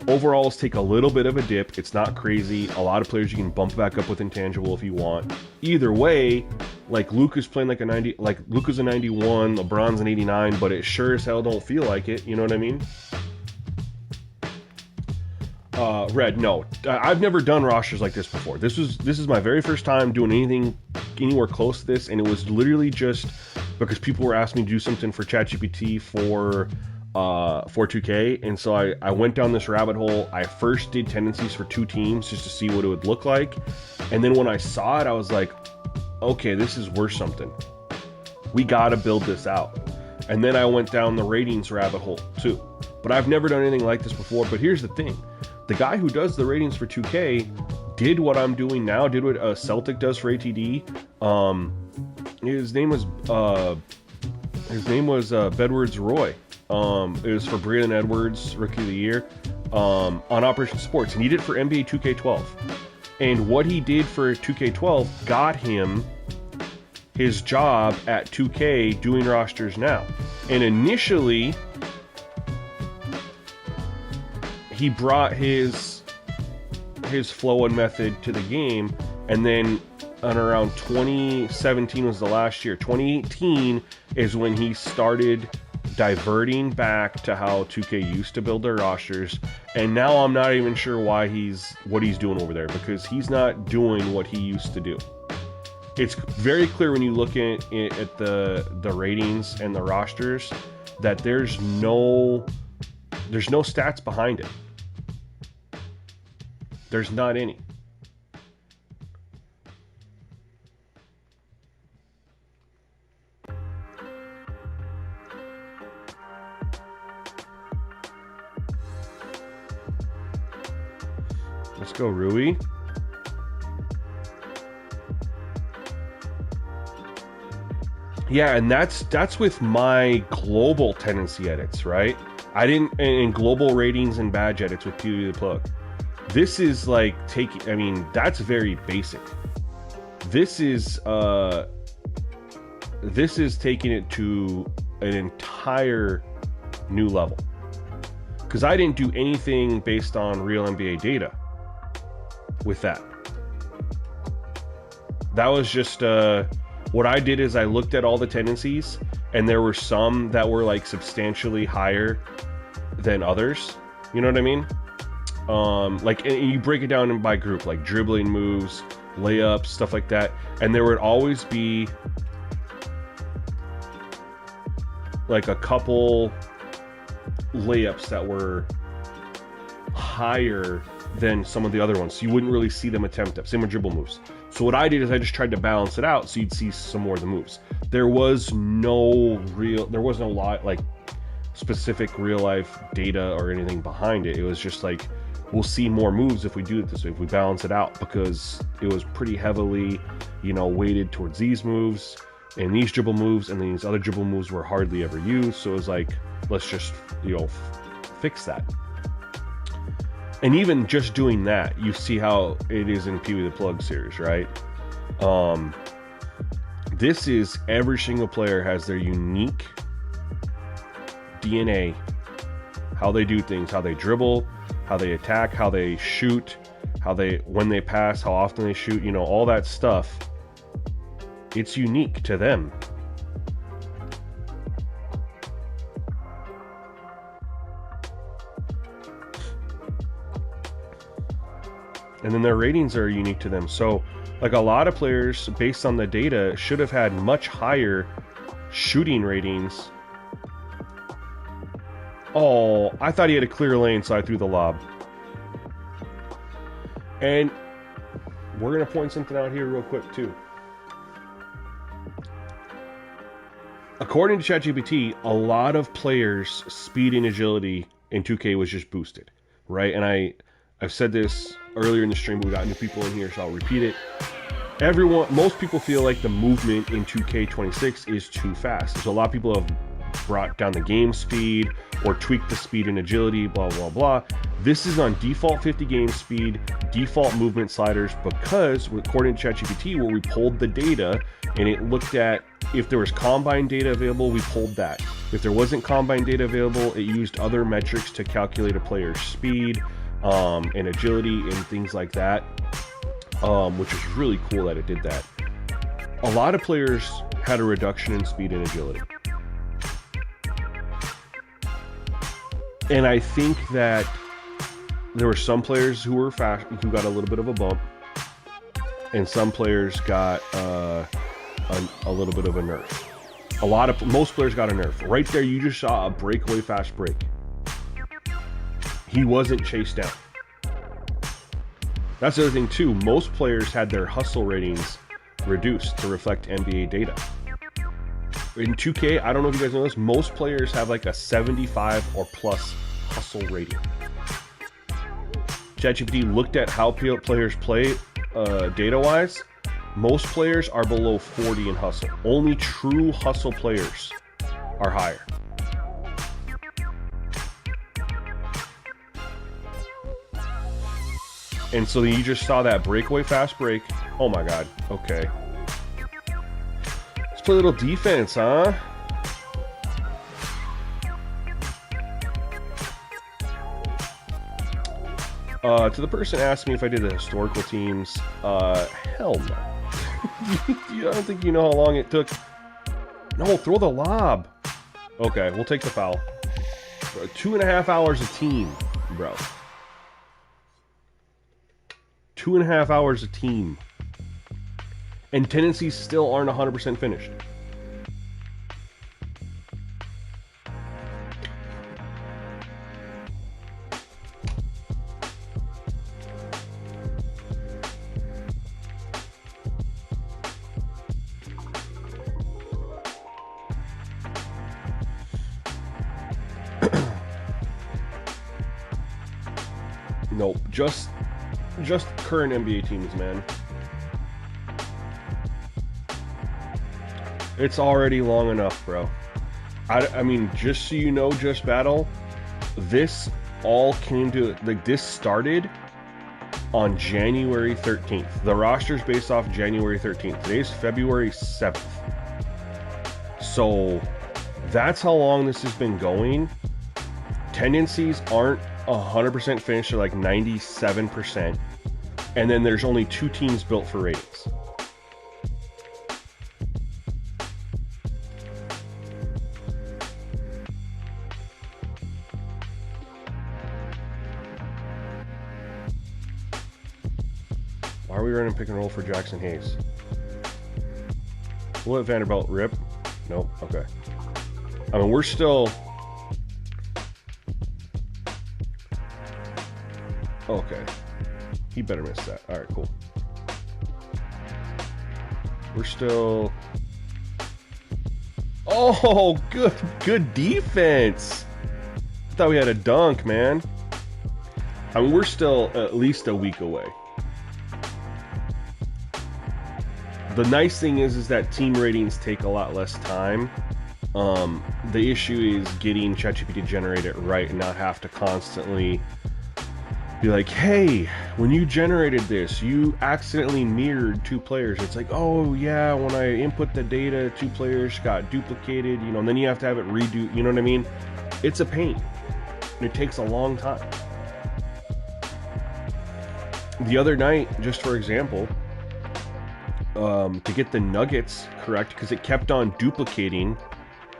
A: overalls take a little bit of a dip. It's not crazy. A lot of players you can bump back up with intangible if you want. Either way, like Luka's playing like a 90, like Luka's a 91, LeBron's an 89, but it sure as hell don't feel like it. You know what I mean? Red, no, I've never done rosters like this before. This is my very first time doing anything anywhere close to this, and it was literally just because people were asking me to do something for ChatGPT for 2K, and so I went down this rabbit hole. I first did tendencies for 2 teams just to see what it would look like, and then when I saw it, I was like, okay, this is worth something. We gotta build this out. And then I went down the ratings rabbit hole too. But I've never done anything like this before. But here's the thing. The guy who does the ratings for 2K did what I'm doing now, did what Celtic does for ATD. His name was Bedwards Roy. It was for Braylon Edwards, Rookie of the Year, on Operation Sports. And he did it for NBA 2K12. And what he did for 2K12 got him his job at 2K doing rosters now. And initially, he brought his flow and method to the game, and then on around 2017 was the last year. 2018 is when he started diverting back to how 2K used to build their rosters, and now I'm not even sure what he's doing over there, because he's not doing what he used to do. It's very clear when you look at the ratings and the rosters that there's no stats behind it. There's not any. Let's go, Rui. Yeah, and that's with my global tendency edits, right? I didn't in global ratings and badge edits with TV the plug. This is like that's very basic. This is taking it to an entire new level. Because I didn't do anything based on real NBA data with that. That was just what I did is I looked at all the tendencies, and there were some that were like substantially higher than others. You know what I mean? Like, and you break it down by group, like dribbling moves, layups, stuff like that, and there would always be like a couple layups that were higher than some of the other ones, so you wouldn't really see them attempt it. Same with dribble moves. So what I did is I just tried to balance it out so you'd see some more of the moves. There was no lot like specific real life data or anything behind it. It was just like, we'll see more moves if we do it this way, if we balance it out, because it was pretty heavily, you know, weighted towards these moves and these dribble moves, and these other dribble moves were hardly ever used. So it was like, let's just, you know, fix that. And even just doing that, you see how it is in Pee Wee the Plug series, right? This is, every single player has their unique DNA, how they do things, how they dribble, how they attack, how they shoot, when they pass, how often they shoot, you know, all that stuff. It's unique to them. And then their ratings are unique to them. So, like, a lot of players, based on the data, should have had much higher shooting ratings. Oh, I thought he had a clear lane, so I threw the lob. And we're going to point something out here real quick, too. According to ChatGPT, a lot of players' speed and agility in 2K was just boosted, right? And I've said this earlier in the stream, but we got new people in here, so I'll repeat it. Most people feel like the movement in 2K26 is too fast. So a lot of people have brought down the game speed or tweaked the speed and agility, blah, blah, blah. This is on default 50 game speed, default movement sliders, because according to ChatGPT, where we pulled the data and it looked at if there was combine data available, we pulled that. If there wasn't combine data available, it used other metrics to calculate a player's speed, and agility and things like that, which is really cool that it did that. A lot of players had a reduction in speed and agility. And I think that there were some players who were fast, who got a little bit of a bump, and some players got a little bit of a nerf. Most players got a nerf. Right there, you just saw a breakaway fast break. He wasn't chased down. That's the other thing too. Most players had their hustle ratings reduced to reflect NBA data. In 2K, I don't know if you guys know this, most players have like a 75 or plus hustle rating. ChatGPT looked at how players play data-wise. Most players are below 40 in hustle. Only true hustle players are higher. And so you just saw that breakaway fast break. Oh my god. Okay. Let's play a little defense, huh? To the person asking me if I did the historical teams, hell no. I don't think you know how long it took. No, throw the lob. Okay, we'll take the foul. 2.5 hours a team, bro. 2.5 hours a team. And tendencies still aren't 100% finished. Nope, just current NBA teams, man. It's already long enough, bro. I mean, just so you know, Just Battle, this all came to, like, this started on January 13th. The roster's based off January 13th. Today's February 7th. So that's how long this has been going. Tendencies aren't 100% finished, they're like 97%. And then there's only 2 teams built for ratings. are we running pick and roll for Jackson Hayes? Will it Vanderbilt rip? Nope. Okay. I mean, we're still... Okay. He better miss that. All right, cool. We're still... Oh, good defense. I thought we had a dunk, man. I mean, we're still at least a week away. The nice thing is that team ratings take a lot less time. The issue is getting ChatGPT to generate it right and not have to constantly be like, hey, when you generated this, you accidentally mirrored 2 players. It's like, oh yeah, when I input the data, 2 players got duplicated, you know, and then you have to have it redo, you know what I mean? It's a pain. And it takes a long time. The other night, just for example, to get the Nuggets correct, because it kept on duplicating.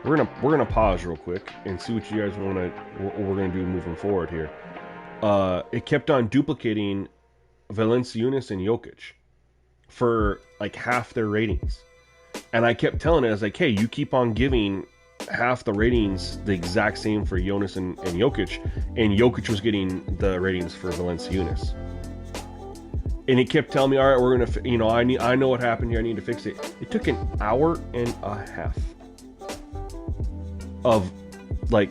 A: We're gonna pause real quick and see what you guys what we're gonna do moving forward here. It kept on duplicating Valanciunas and Jokic for like half their ratings, and I kept telling it, I was like, hey, you keep on giving half the ratings the exact same for Jonas and Jokic, and Jokic was getting the ratings for Valanciunas. And it kept telling me, all right, we're gonna, you know, I know what happened here. I need to fix it. It took an hour and a half of like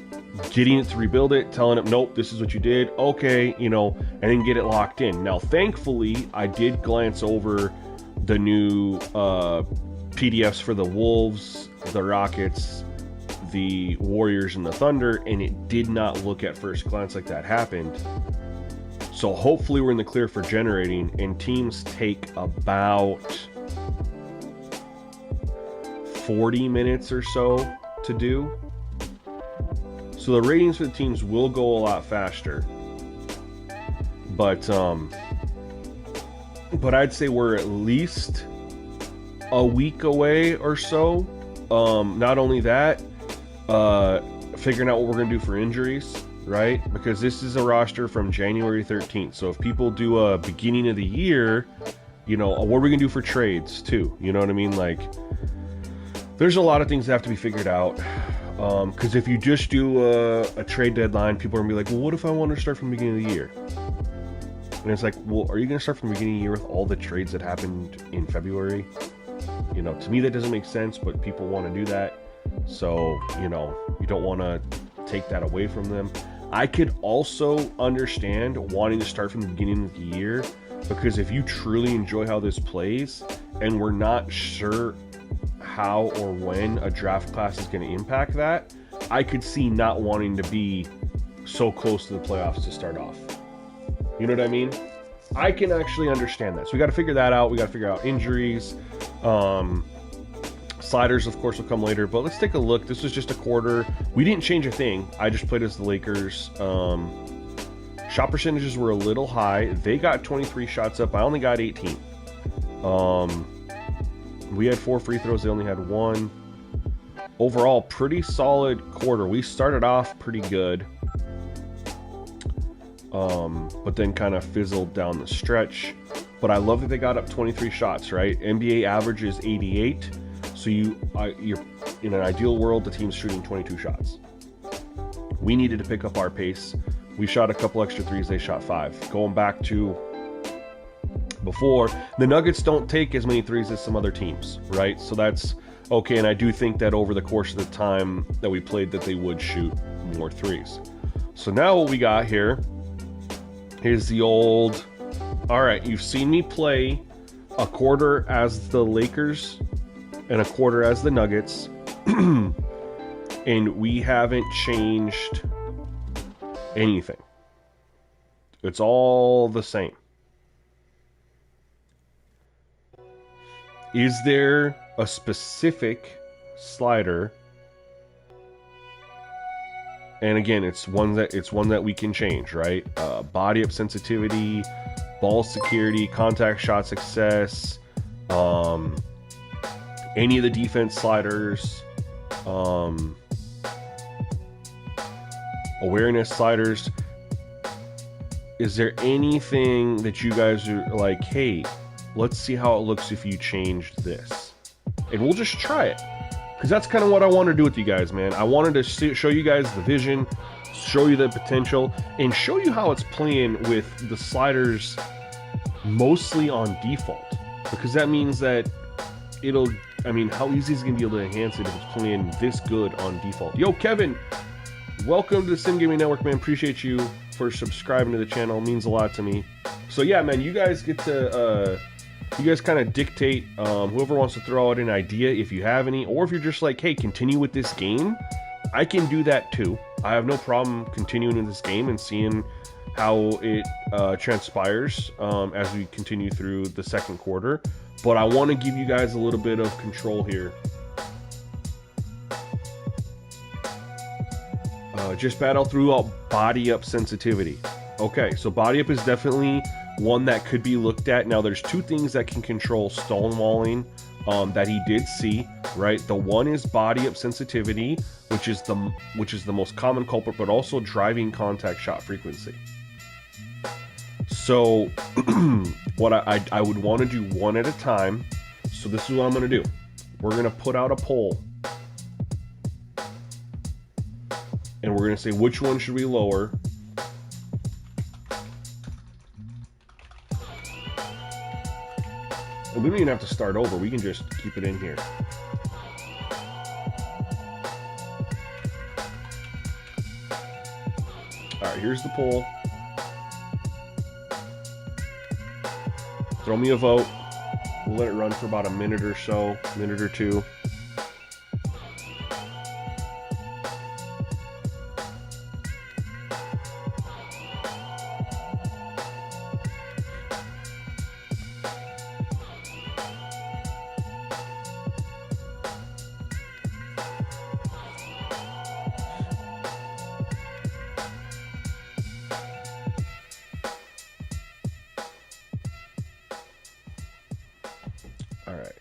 A: getting it to rebuild it, telling it, nope, this is what you did. Okay, you know, and then get it locked in. Now, thankfully, I did glance over the new PDFs for the Wolves, the Rockets, the Warriors, and the Thunder, and it did not look at first glance like that happened. So hopefully we're in the clear for generating, and teams take about 40 minutes or so to do. So the ratings for the teams will go a lot faster. But I'd say we're at least a week away or so. Not only that, figuring out what we're going to do for injuries. Right? Because this is a roster from January 13th. So if people do a beginning of the year, you know, what are we going to do for trades too? You know what I mean? Like, there's a lot of things that have to be figured out. Because if you just do a trade deadline, people are going to be like, well, what if I want to start from the beginning of the year? And it's like, well, are you going to start from the beginning of the year with all the trades that happened in February? You know, to me, that doesn't make sense, but people want to do that. So, you know, you don't want to take that away from them. I could also understand wanting to start from the beginning of the year, because if you truly enjoy how this plays and we're not sure how or when a draft class is going to impact that, I could see not wanting to be so close to the playoffs to start off. You know what I mean? I can actually understand that. So we got to figure that out. We got to figure out injuries. Sliders, of course, will come later, but let's take a look. This was just a quarter. We didn't change a thing. I just played as the Lakers. Shot percentages were a little high. They got 23 shots up. I only got 18. We had 4 free throws. They only had 1. Overall, pretty solid quarter. We started off pretty good, but then kind of fizzled down the stretch. But I love that they got up 23 shots, right? NBA average is 88. So you're in an ideal world, the team's shooting 22 shots. We needed to pick up our pace. We shot a couple extra threes. They shot 5. Going back to before, the Nuggets don't take as many threes as some other teams, right? So that's okay. And I do think that over the course of the time that we played, that they would shoot more threes. So now what we got here is the old, all right, you've seen me play a quarter as the Lakers and a quarter as the Nuggets, and we haven't changed anything. It's all the same. Is there a specific slider? And again, it's one that we can change, right? Body up sensitivity, ball security, contact shot success, any of the defense sliders, awareness sliders. Is there anything that you guys are like, hey, let's see how it looks if you changed this. And we'll just try it. Because that's kind of what I want to do with you guys, man. I wanted to show you guys the vision, show you the potential, and show you how it's playing with the sliders mostly on default. Because that means that it'll, I mean, how easy is it going to be able to enhance it if it's playing this good on default? Yo, Kevin, welcome to the Sim Gaming Network, man. Appreciate you for subscribing to the channel. It means a lot to me. So yeah, man, you guys get to, you guys kind of dictate, whoever wants to throw out an idea, if you have any, or if you're just like, hey, continue with this game, I can do that too. I have no problem continuing in this game and seeing how it transpires as we continue through the second quarter. But I want to give you guys a little bit of control here. Just battle throughout body up sensitivity. Okay, so body up is definitely one that could be looked at. Now there's two things that can control stonewalling that he did see, right? The one is body up sensitivity, which is the most common culprit, but also driving contact shot frequency. So what I would want to do one at a time. So this is what I'm going to do. We're going to put out a poll. And we're going to say which one should we lower. And we don't even have to start over. We can just keep it in here. Alright, here's the poll. Throw me a vote. We'll let it run for about a minute or so, minute or two. All right.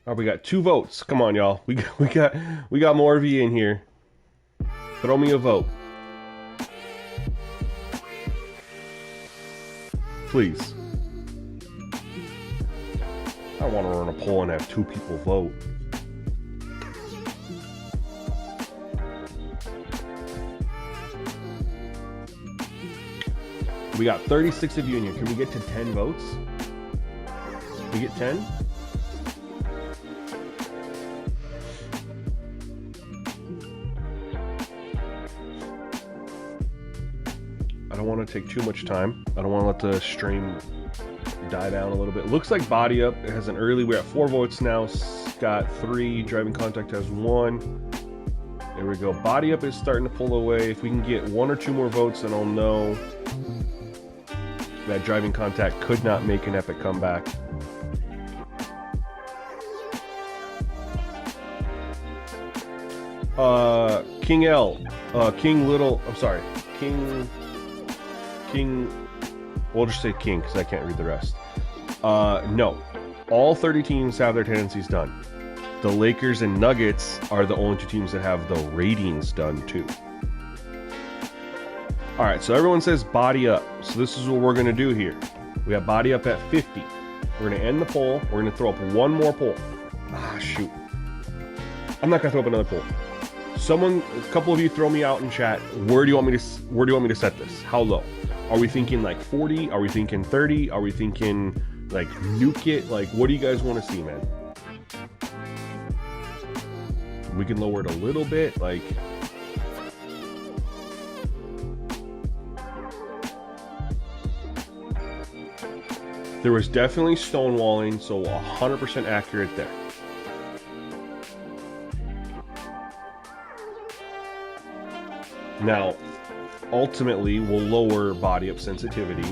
A: Oh, we got 2 votes. Come on, y'all. We got more of you in here. Throw me a vote, please. I don't want to run a poll and have 2 people vote. We got 36 of you in here. Can we get to 10 votes? Can we get 10? I don't want to take too much time. I don't want to let the stream die down a little bit. It looks like body up has an early. We're at 4 votes now. Scott 3. Driving contact has 1. There we go. Body up is starting to pull away. If we can get 1 or 2 more votes, then I'll know that driving contact could not make an epic comeback. King L, King Little, I'm sorry, King, we'll just say King because I can't read the rest. No, all 30 teams have their tendencies done. The Lakers and Nuggets are the only 2 teams that have the ratings done too. All right, so everyone says body up. So this is what we're going to do here. We have body up at 50. We're going to end the poll. We're going to throw up 1 more poll. Ah, shoot. I'm not going to throw up another poll. Someone, a couple of you throw me out in chat. Where do you want me to set this? How low? Are we thinking like 40? Are we thinking 30? Are we thinking like nuke it? Like, what do you guys want to see, man? We can lower it a little bit, like... There was definitely stonewalling, so 100% accurate there. Now, ultimately, we'll lower body up sensitivity,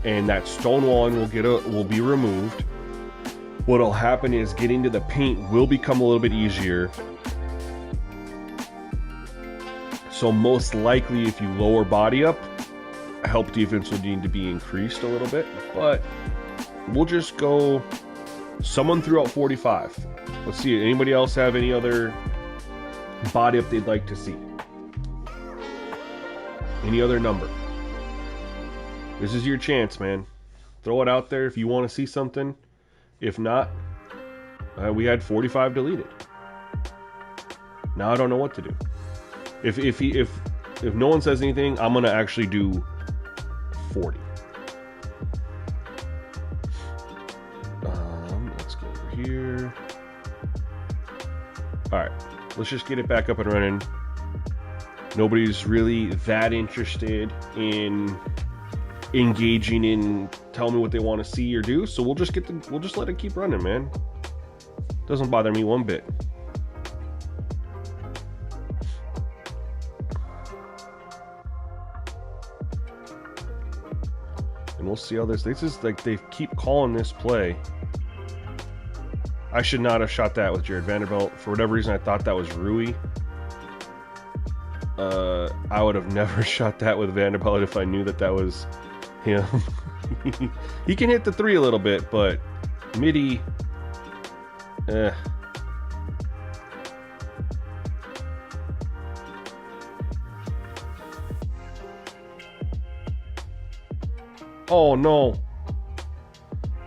A: and that stonewalling will be removed. What'll happen is getting to the paint will become a little bit easier. So most likely, if you lower body up, help defense will need to be increased a little bit, but we'll just go. Someone threw out 45. Let's see. Anybody else have any other body up they'd like to see? Any other number? This is your chance, man. Throw it out there if you want to see something. If not, we had 45 deleted. Now I don't know what to do. If no one says anything, I'm gonna actually do 40. Let's go over here. All right, let's just get it back up and running. Nobody's really that interested in engaging in telling me what they want to see or do, so we'll just let it keep running, man. Doesn't bother me one bit. And we'll see how this is like, they keep calling this play. I should not have shot that with Jared Vanderbilt. For whatever reason, I thought that was Rui. I would have never shot that with Vanderbilt if I knew that was him. He can hit the 3 a little bit, but midi, Oh no.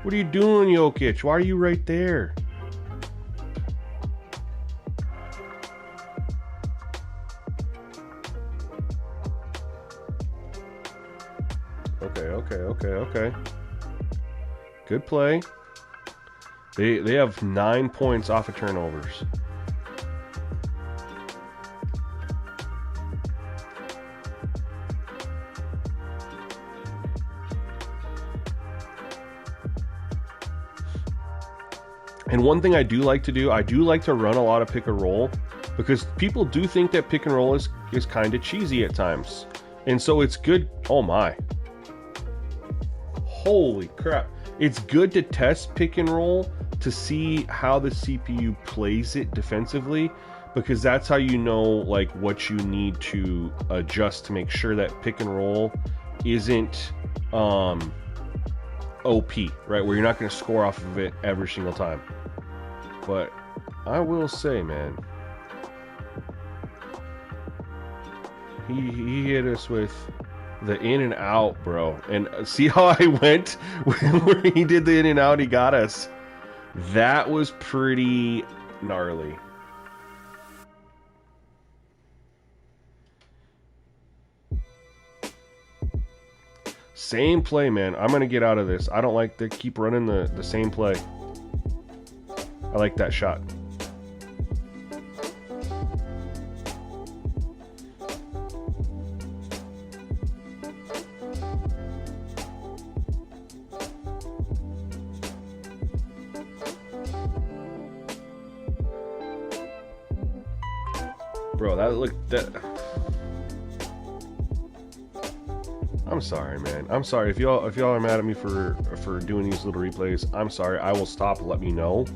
A: What are you doing, Jokic? Why are you right there? Okay. Good play. They have 9 points off of turnovers. And one thing I do like to do, I do like to run a lot of pick and roll, because people do think that pick and roll is kind of cheesy at times. And so it's good. Oh my. Holy crap. It's good to test pick and roll to see how the CPU plays it defensively, because that's how you know like what you need to adjust to make sure that pick and roll isn't OP, right? Where you're not going to score off of it every single time. But I will say, man, he hit us with the in and out, bro. And see how I went where he did the in and out, he got us. That was pretty gnarly. Same play, man. I'm gonna get out of this. I don't like to keep running the same play. I like that shot. Bro, that I'm sorry, man. I'm sorry if y'all are mad at me for doing these little replays. I'm sorry. I will stop. Let me know.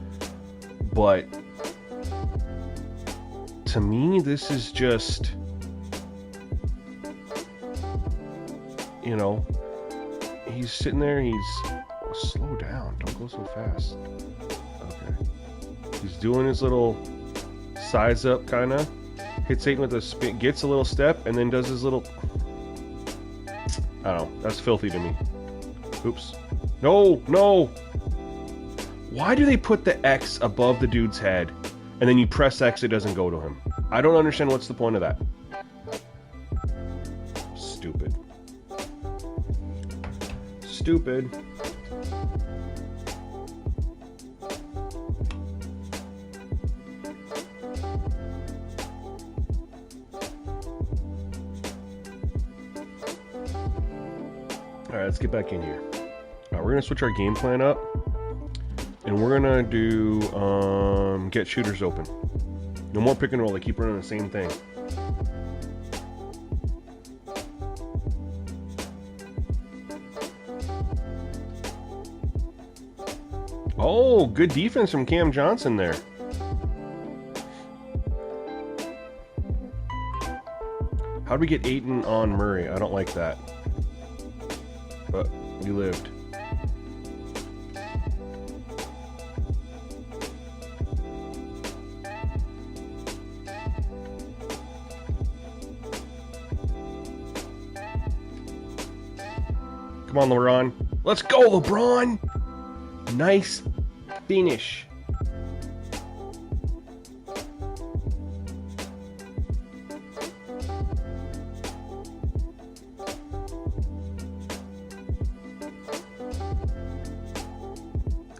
A: But to me, this is just, you know, he's sitting there. Slow down. Don't go so fast. Okay. He's doing his little size up, kind of. Hits Satan with a spin, gets a little step, and then does his little... I don't know. That's filthy to me. Oops. No! Why do they put the X above the dude's head, and then you press X, it doesn't go to him? I don't understand what's the point of that. Stupid. Alright, let's get back in here. We're going to switch our game plan up. And we're going to do get shooters open. No more pick and roll. They keep running the same thing. Oh, good defense from Cam Johnson there. How'd we get Ayton on Murray? I don't like that. But we lived. Come on, LeBron. Let's go, LeBron. Nice finish.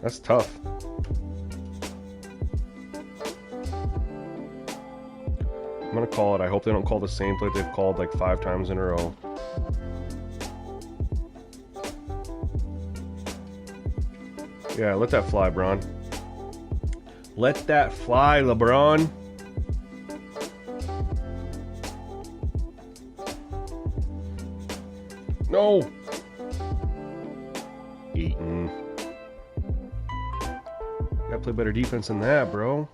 A: That's tough. I'm gonna call it. I hope they don't call the same play they've called like 5 times in a row. Yeah, let that fly, Bron. Let that fly, LeBron. No. Eaton. Gotta play better defense than that, bro.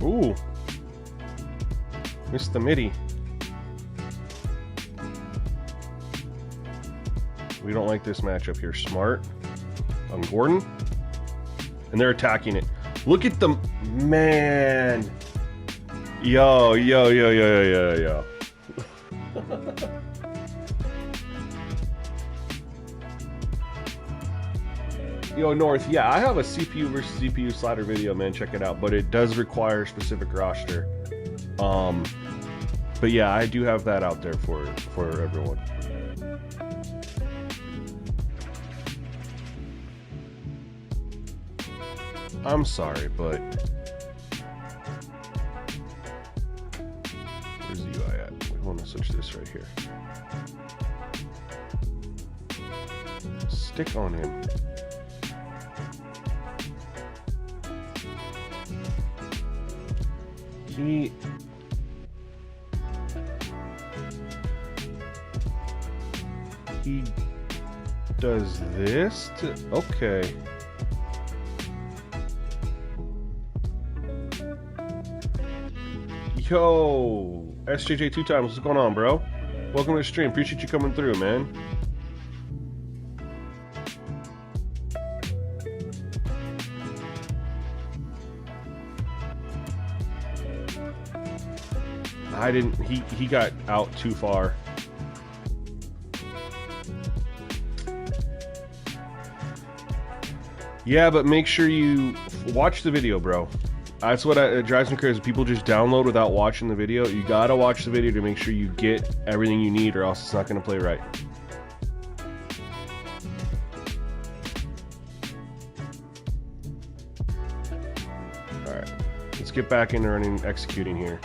A: Ooh. Missed the midi. We don't like this matchup here. Smart on Gordon. And they're attacking it. Look at them. Man. Yo. Yo, North, yeah, I have a CPU versus CPU slider video, man. Check it out. But it does require a specific roster. But yeah, I do have that out there for everyone. I'm sorry, but where's the UI at? I want to switch this right here. Stick on him. He does this to, okay. Yo, SJJ 2 times, what's going on, bro? Welcome to the stream. Appreciate you coming through, man. I didn't, he got out too far. Yeah, but make sure you watch the video, bro. That's what it drives me crazy. People just download without watching the video. You gotta watch the video to make sure you get everything you need, or else it's not gonna play right. Alright, let's get back into running, executing here.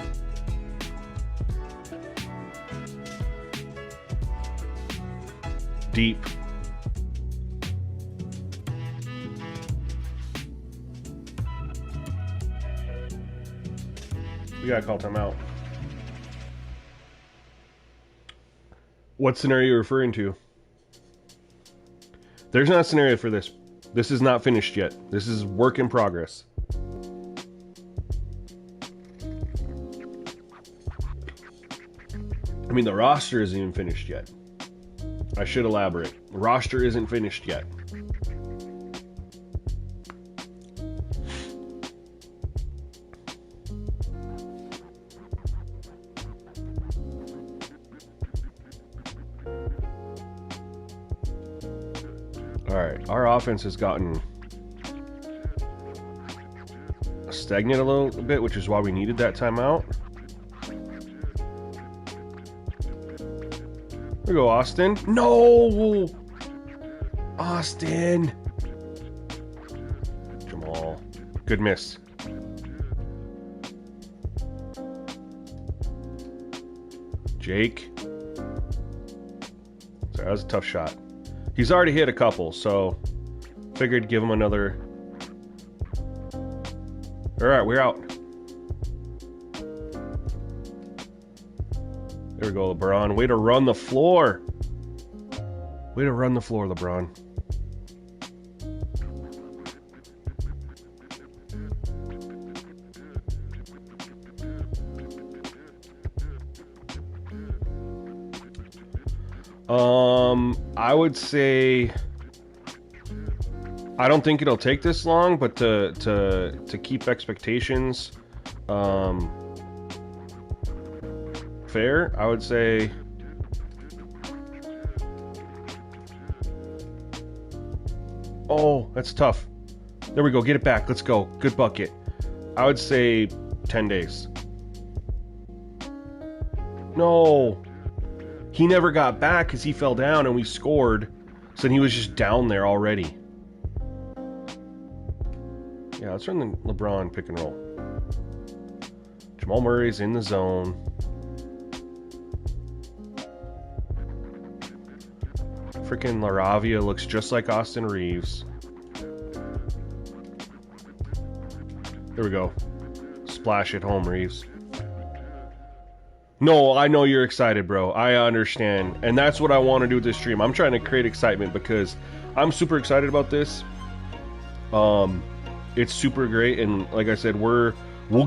A: Deep. We gotta call timeout. What scenario are you referring to? There's not a scenario for this. This is not finished yet. This is work in progress. I mean, the roster isn't even finished yet. I should elaborate. The roster isn't finished yet. Alright, our offense has gotten stagnant a little bit, which is why we needed that timeout. There we go, Austin. No! Austin! Jamal. Good miss. Jake. Sorry, that was a tough shot. He's already hit a couple, so figured give him another. Alright, we're out. There we go, LeBron. Way to run the floor. Way to run the floor, LeBron. I would say I don't think it'll take this long, but to keep expectations fair, I would say oh, that's tough. There we go. Get it back. Let's go. Good bucket. I would say 10 days. No. He never got back because he fell down and we scored. So then he was just down there already. Yeah, let's run the LeBron pick and roll. Jamal Murray's in the zone. Freaking LaRavia looks just like Austin Reeves. There we go. Splash it home, Reeves. No, I know you're excited, bro. I understand. And that's what I want to do with this stream. I'm trying to create excitement because I'm super excited about this. It's super great. And like I said, we'll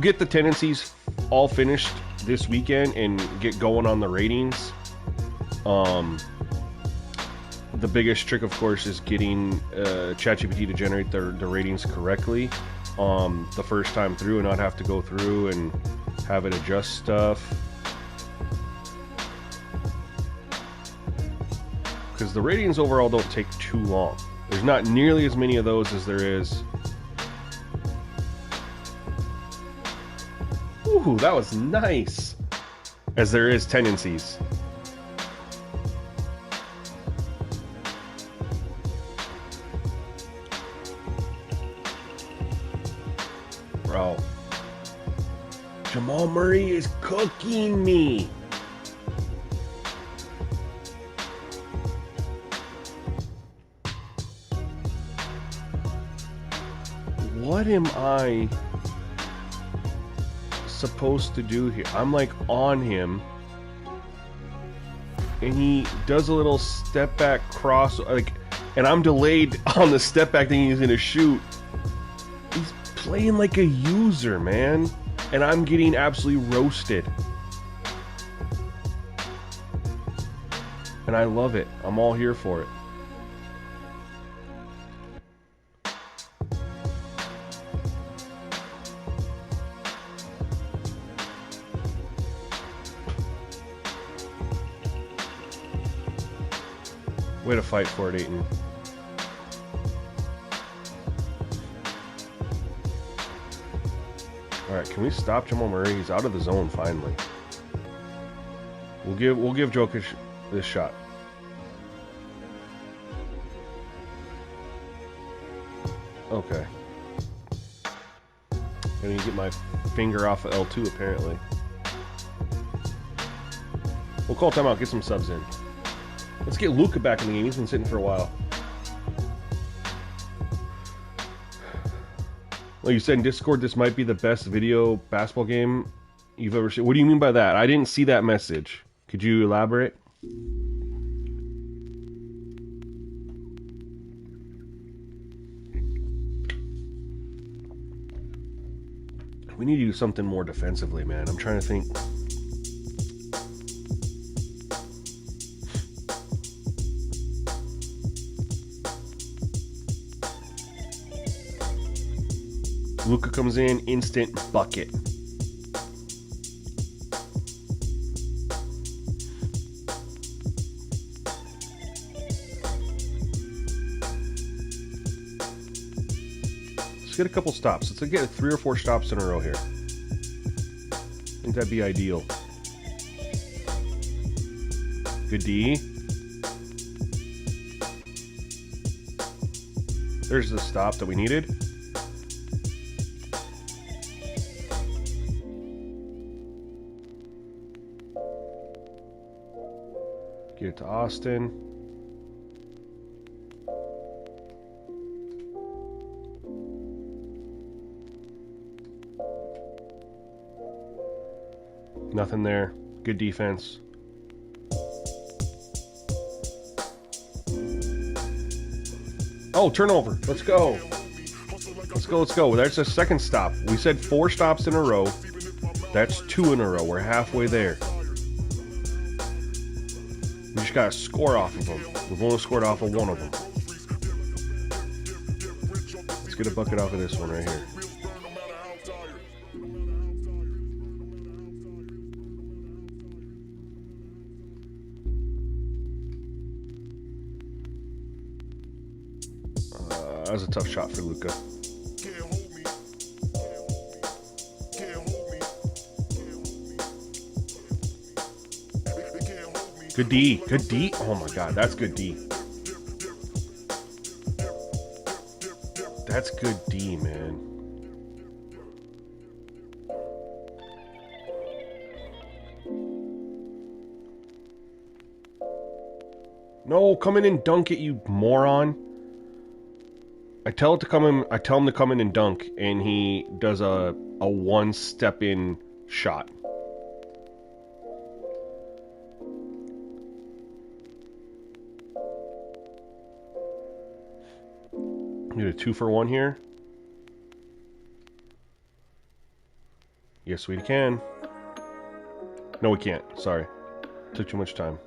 A: get the tendencies all finished this weekend and get going on the ratings. The biggest trick, of course, is getting ChatGPT to generate the ratings correctly the first time through and not have to go through and have it adjust stuff. Because the ratings overall don't take too long. There's not nearly as many of those as there is. Ooh, that was nice. As there is tendencies. Bro. Jamal Murray is cooking me. What am I supposed to do here? I'm like on him and he does a little step back cross, like, and I'm delayed on the step back thinking he's gonna shoot. He's playing like a user, man, and I'm getting absolutely roasted. And I love it. I'm all here for it. Way to fight for it, Ayton. Alright, can we stop Jamal Murray? He's out of the zone finally. We'll give Jokic this shot. Okay. I need to get my finger off of L2 apparently. We'll call timeout, get some subs in. Let's get Luka back in the game. He's been sitting for a while. Well, you said in Discord this might be the best video basketball game you've ever seen. What do you mean by that? I didn't see that message. Could you elaborate? We need to do something more defensively, man. I'm trying to think. Luka comes in, instant bucket. Let's get a couple stops. Let's get 3 or 4 stops in a row here. I think that'd be ideal. Good D. There's the stop that we needed. Get it to Austin. Nothing there. Good defense. Oh, turnover. Let's go. Let's go, let's go. That's a second stop. We said 4 stops in a row. That's 2 in a row. We're halfway there. We just got to score off of them. We've only scored off of 1 of them. Let's get a bucket off of this one right here. That was a tough shot for Luka. Good D. Good D. Oh my God, that's good D. That's good D, man. No, come in and dunk it, you moron. I tell him to come in and dunk, and he does a one-step in shot. Need a 2-for-1 here. Yes, we can. No, we can't. Sorry. Took too much time.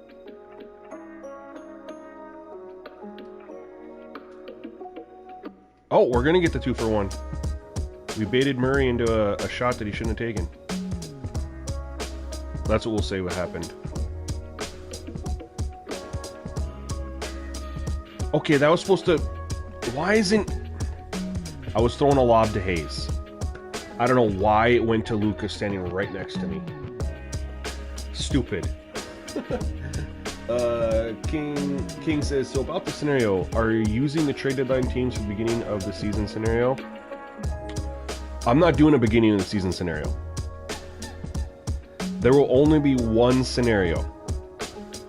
A: Oh, we're going to get the 2-for-1. We baited Murray into a shot that he shouldn't have taken. That's what we'll say what happened. Okay, that was supposed to... Why isn't... I was throwing a lob to Hayes. I don't know why it went to Luka standing right next to me. Stupid. King says, so about the scenario, are you using the trade deadline teams for the beginning of the season scenario? I'm not doing a beginning of the season scenario. There will only be one scenario,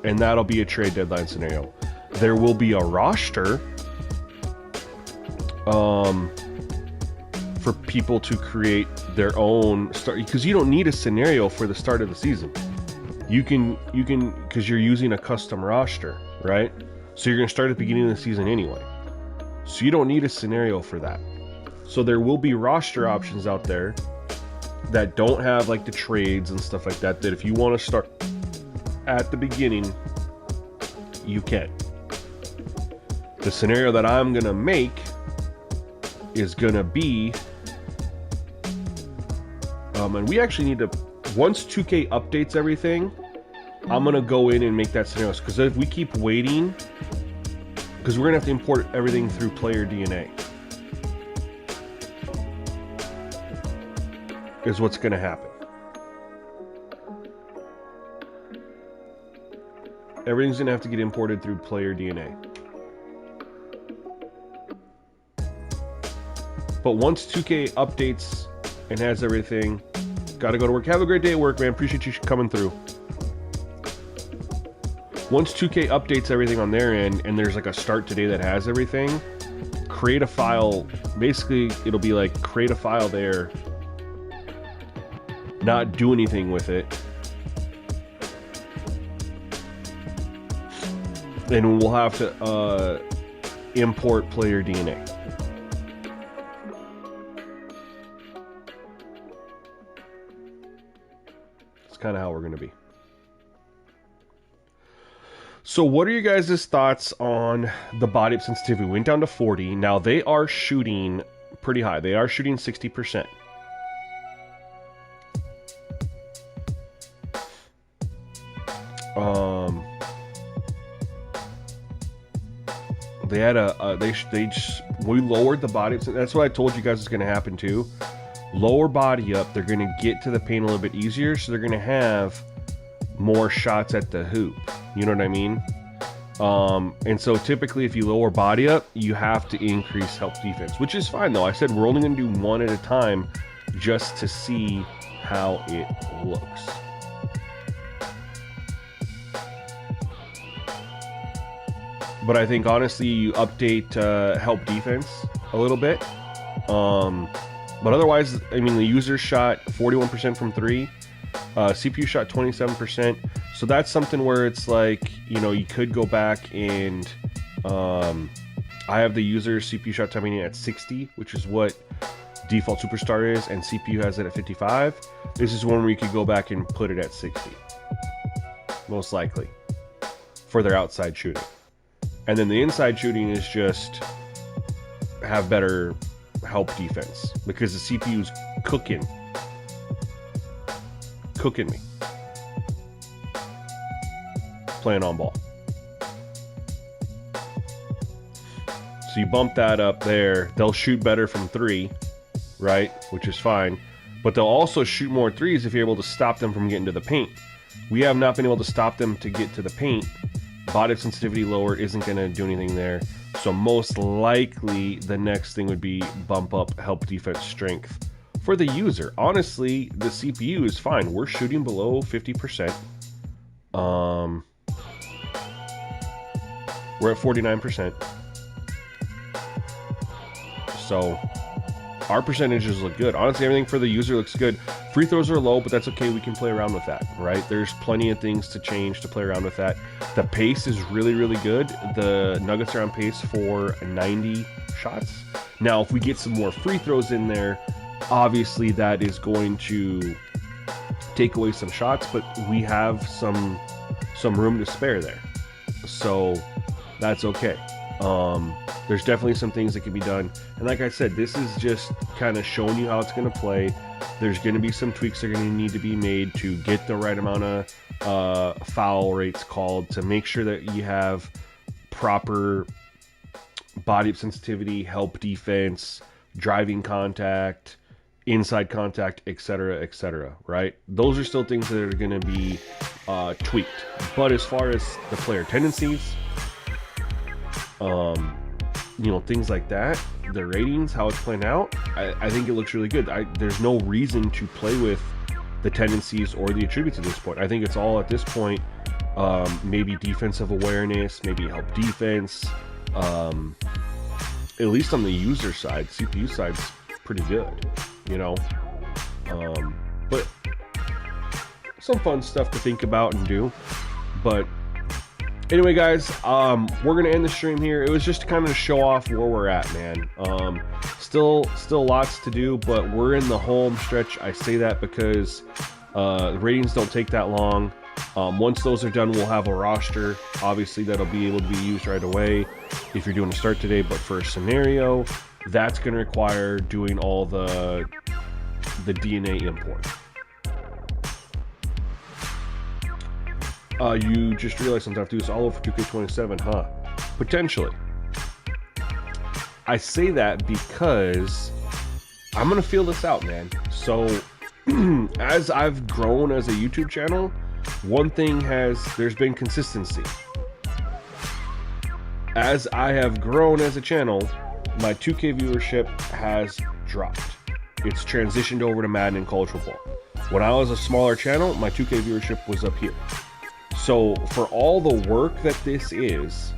A: and that'll be a trade deadline scenario. There will be a roster for people to create their own start, because you don't need a scenario for the start of the season. You can because you're using a custom roster, right? So you're going to start at the beginning of the season anyway. So you don't need a scenario for that. So there will be roster options out there that don't have like the trades and stuff like that, that if you want to start at the beginning, you can. The scenario that I'm going to make is going to be, and we actually need to, once 2K updates everything, I'm going to go in and make that scenario. Because if we keep waiting, because we're going to have to import everything through player DNA. Is what's going to happen. Everything's going to have to get imported through player DNA. But once 2K updates and has everything, gotta go to work. Have a great day at work, man. Appreciate you coming through. Once 2K updates everything on their end, and there's like a start today that has everything, create a file. Basically, it'll be like create a file there, not do anything with it, and we'll have to import player DNA. Kind of how we're going to be. So what are you guys' thoughts on the body up sensitivity? We went down to 40. Now they are shooting pretty high. They are shooting 60%. They had we lowered the body up. That's what I told you guys is going to happen too. Lower body up, they're going to get to the paint a little bit easier, so they're going to have more shots at the hoop. You know what I mean? And so typically if you lower body up, you have to increase help defense, which is fine though. I said we're only going to do one at a time just to see how it looks. But I think honestly you update help defense a little bit. But otherwise, I mean, the user shot 41% from 3. CPU shot 27%. So that's something where it's like, you know, you could go back and I have the user CPU shot timing at 60, which is what default superstar is, and CPU has it at 55. This is one where you could go back and put it at 60. Most likely. For their outside shooting. And then the inside shooting is just have better help defense because the CPU's cooking me playing on ball. So you bump that up there. They'll shoot better from 3, right? Which is fine. But they'll also shoot more 3s if you're able to stop them from getting to the paint. We have not been able to stop them to get to the paint. Body sensitivity lower isn't going to do anything there. So most likely the next thing would be bump up help defense strength for the user. Honestly, the CPU is fine. We're shooting below 50%. We're at 49%. So our percentages look good. Honestly, everything for the user looks good. Free throws are low, but that's okay. We can play around with that, right? There's plenty of things to change to play around with that. The pace is really, really good. The Nuggets are on pace for 90 shots. Now, if we get some more free throws in there, obviously that is going to take away some shots, but we have some room to spare there. So that's okay. There's definitely some things that can be done. And like I said, this is just kind of showing you how it's going to play. There's going to be some tweaks that are going to need to be made to get the right amount of foul rates called, to make sure that you have proper body sensitivity, help defense, driving contact, inside contact, etc., right? Those are still things that are going to be tweaked. But as far as the player tendencies, things like that, the ratings, how it's playing out, I think it looks really good. There's no reason to play with the tendencies or the attributes at this point. I think it's all at this point, maybe defensive awareness, maybe help defense, at least on the user side. CPU side's pretty good, but some fun stuff to think about and do. But anyway, guys, we're gonna end the stream here. It was just to kind of show off where we're at, man. Still lots to do, but we're in the home stretch. I say that because the ratings don't take that long. Once those are done, we'll have a roster. Obviously, that'll be able to be used right away if you're doing a start today. But for a scenario, that's going to require doing all the DNA import. You just realized something. I have to do this all over 2K27, huh? Potentially. I say that because I'm going to feel this out, man. So, as I've grown as a YouTube channel, one thing there's been consistency. As I have grown as a channel, my 2K viewership has dropped. It's transitioned over to Madden and college football. When I was a smaller channel, my 2K viewership was up here. So for all the work that this is,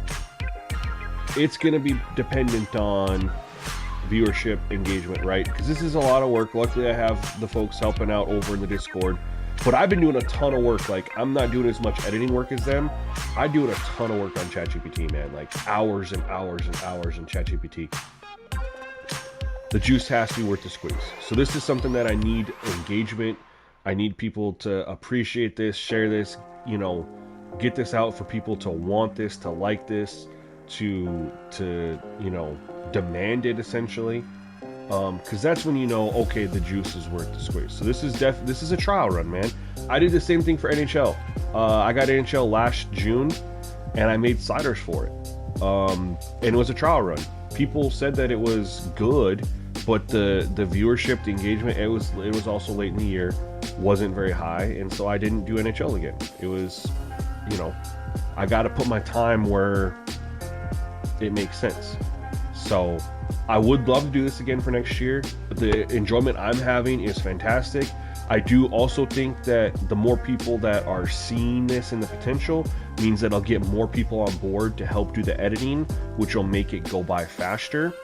A: it's going to be dependent on viewership, engagement, right? Because this is a lot of work. Luckily, I have the folks helping out over in the Discord. But I've been doing a ton of work. Like, I'm not doing as much editing work as them. I'm doing a ton of work on ChatGPT, man. Like, hours and hours and hours in ChatGPT. The juice has to be worth the squeeze. So this is something that I need engagement. I need people to appreciate this, share this, get this out for people to want this, to like this, to demand it, essentially. Because that's when okay, the juice is worth the squeeze. So this is a trial run, man. I did the same thing for NHL. I got NHL last June, and I made sliders for it. And it was a trial run. People said that it was good, but the viewership, the engagement, it was also late in the year, wasn't very high, and so I didn't do NHL again. It was, I got to put my time where it makes sense. So I would love to do this again for next year. The enjoyment I'm having is fantastic. I do also think that the more people that are seeing this and the potential means that I'll get more people on board to help do the editing, which will make it go by faster.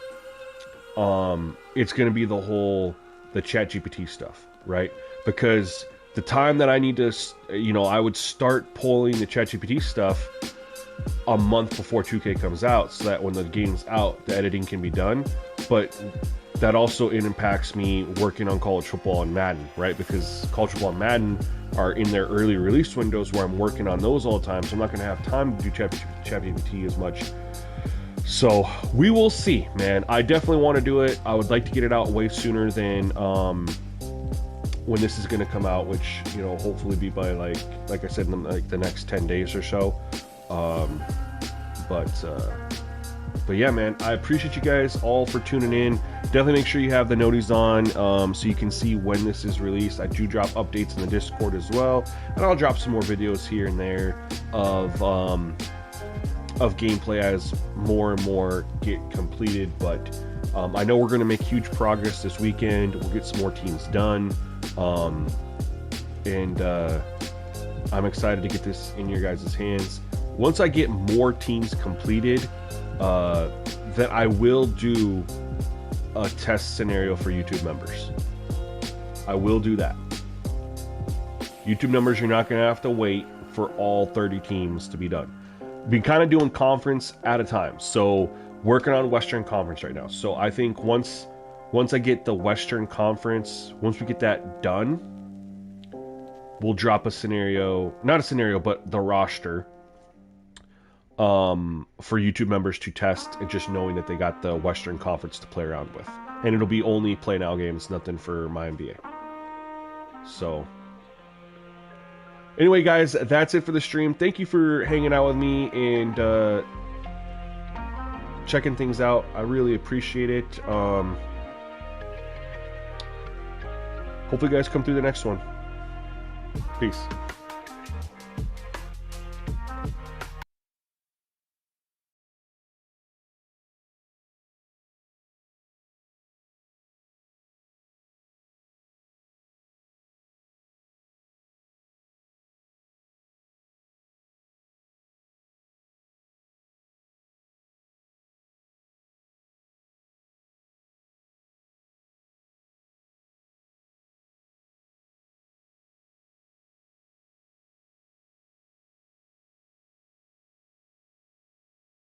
A: It's going to be the ChatGPT stuff, right? Because the time that I need to, I would start pulling the ChatGPT stuff a month before 2K comes out, so that when the game's out, the editing can be done. But that also impacts me working on college football and Madden, right? Because college football and Madden are in their early release windows where I'm working on those all the time, so I'm not going to have time to do ChatGPT as much. So we will see, man. I definitely want to do it. I would like to get it out way sooner than when this is going to come out, which, you know, hopefully be by like I said, in like the next 10 days or so. But yeah, man, I appreciate you guys all for tuning in. Definitely make sure you have the noties on so you can see when this is released. I do drop updates in the Discord as well, and I'll drop some more videos here and there of gameplay as more and more get completed. But I know we're going to make huge progress this weekend. We'll get some more teams done, and I'm excited to get this in your guys' hands. Once I get more teams completed, that I will do a test scenario for YouTube members. I will do that. YouTube members, you're not going to have to wait for all 30 teams to be done. Be kind of doing conference at a time. So working on Western Conference right now. So I think once I get the Western Conference, once we get that done, we'll drop a scenario, not a scenario, but the roster for YouTube members to test, and just knowing that they got the Western Conference to play around with. And it'll be only play now games, nothing for my NBA. So anyway, guys, that's it for the stream. Thank you for hanging out with me and checking things out. I really appreciate it. Hopefully you guys come through the next one. Peace.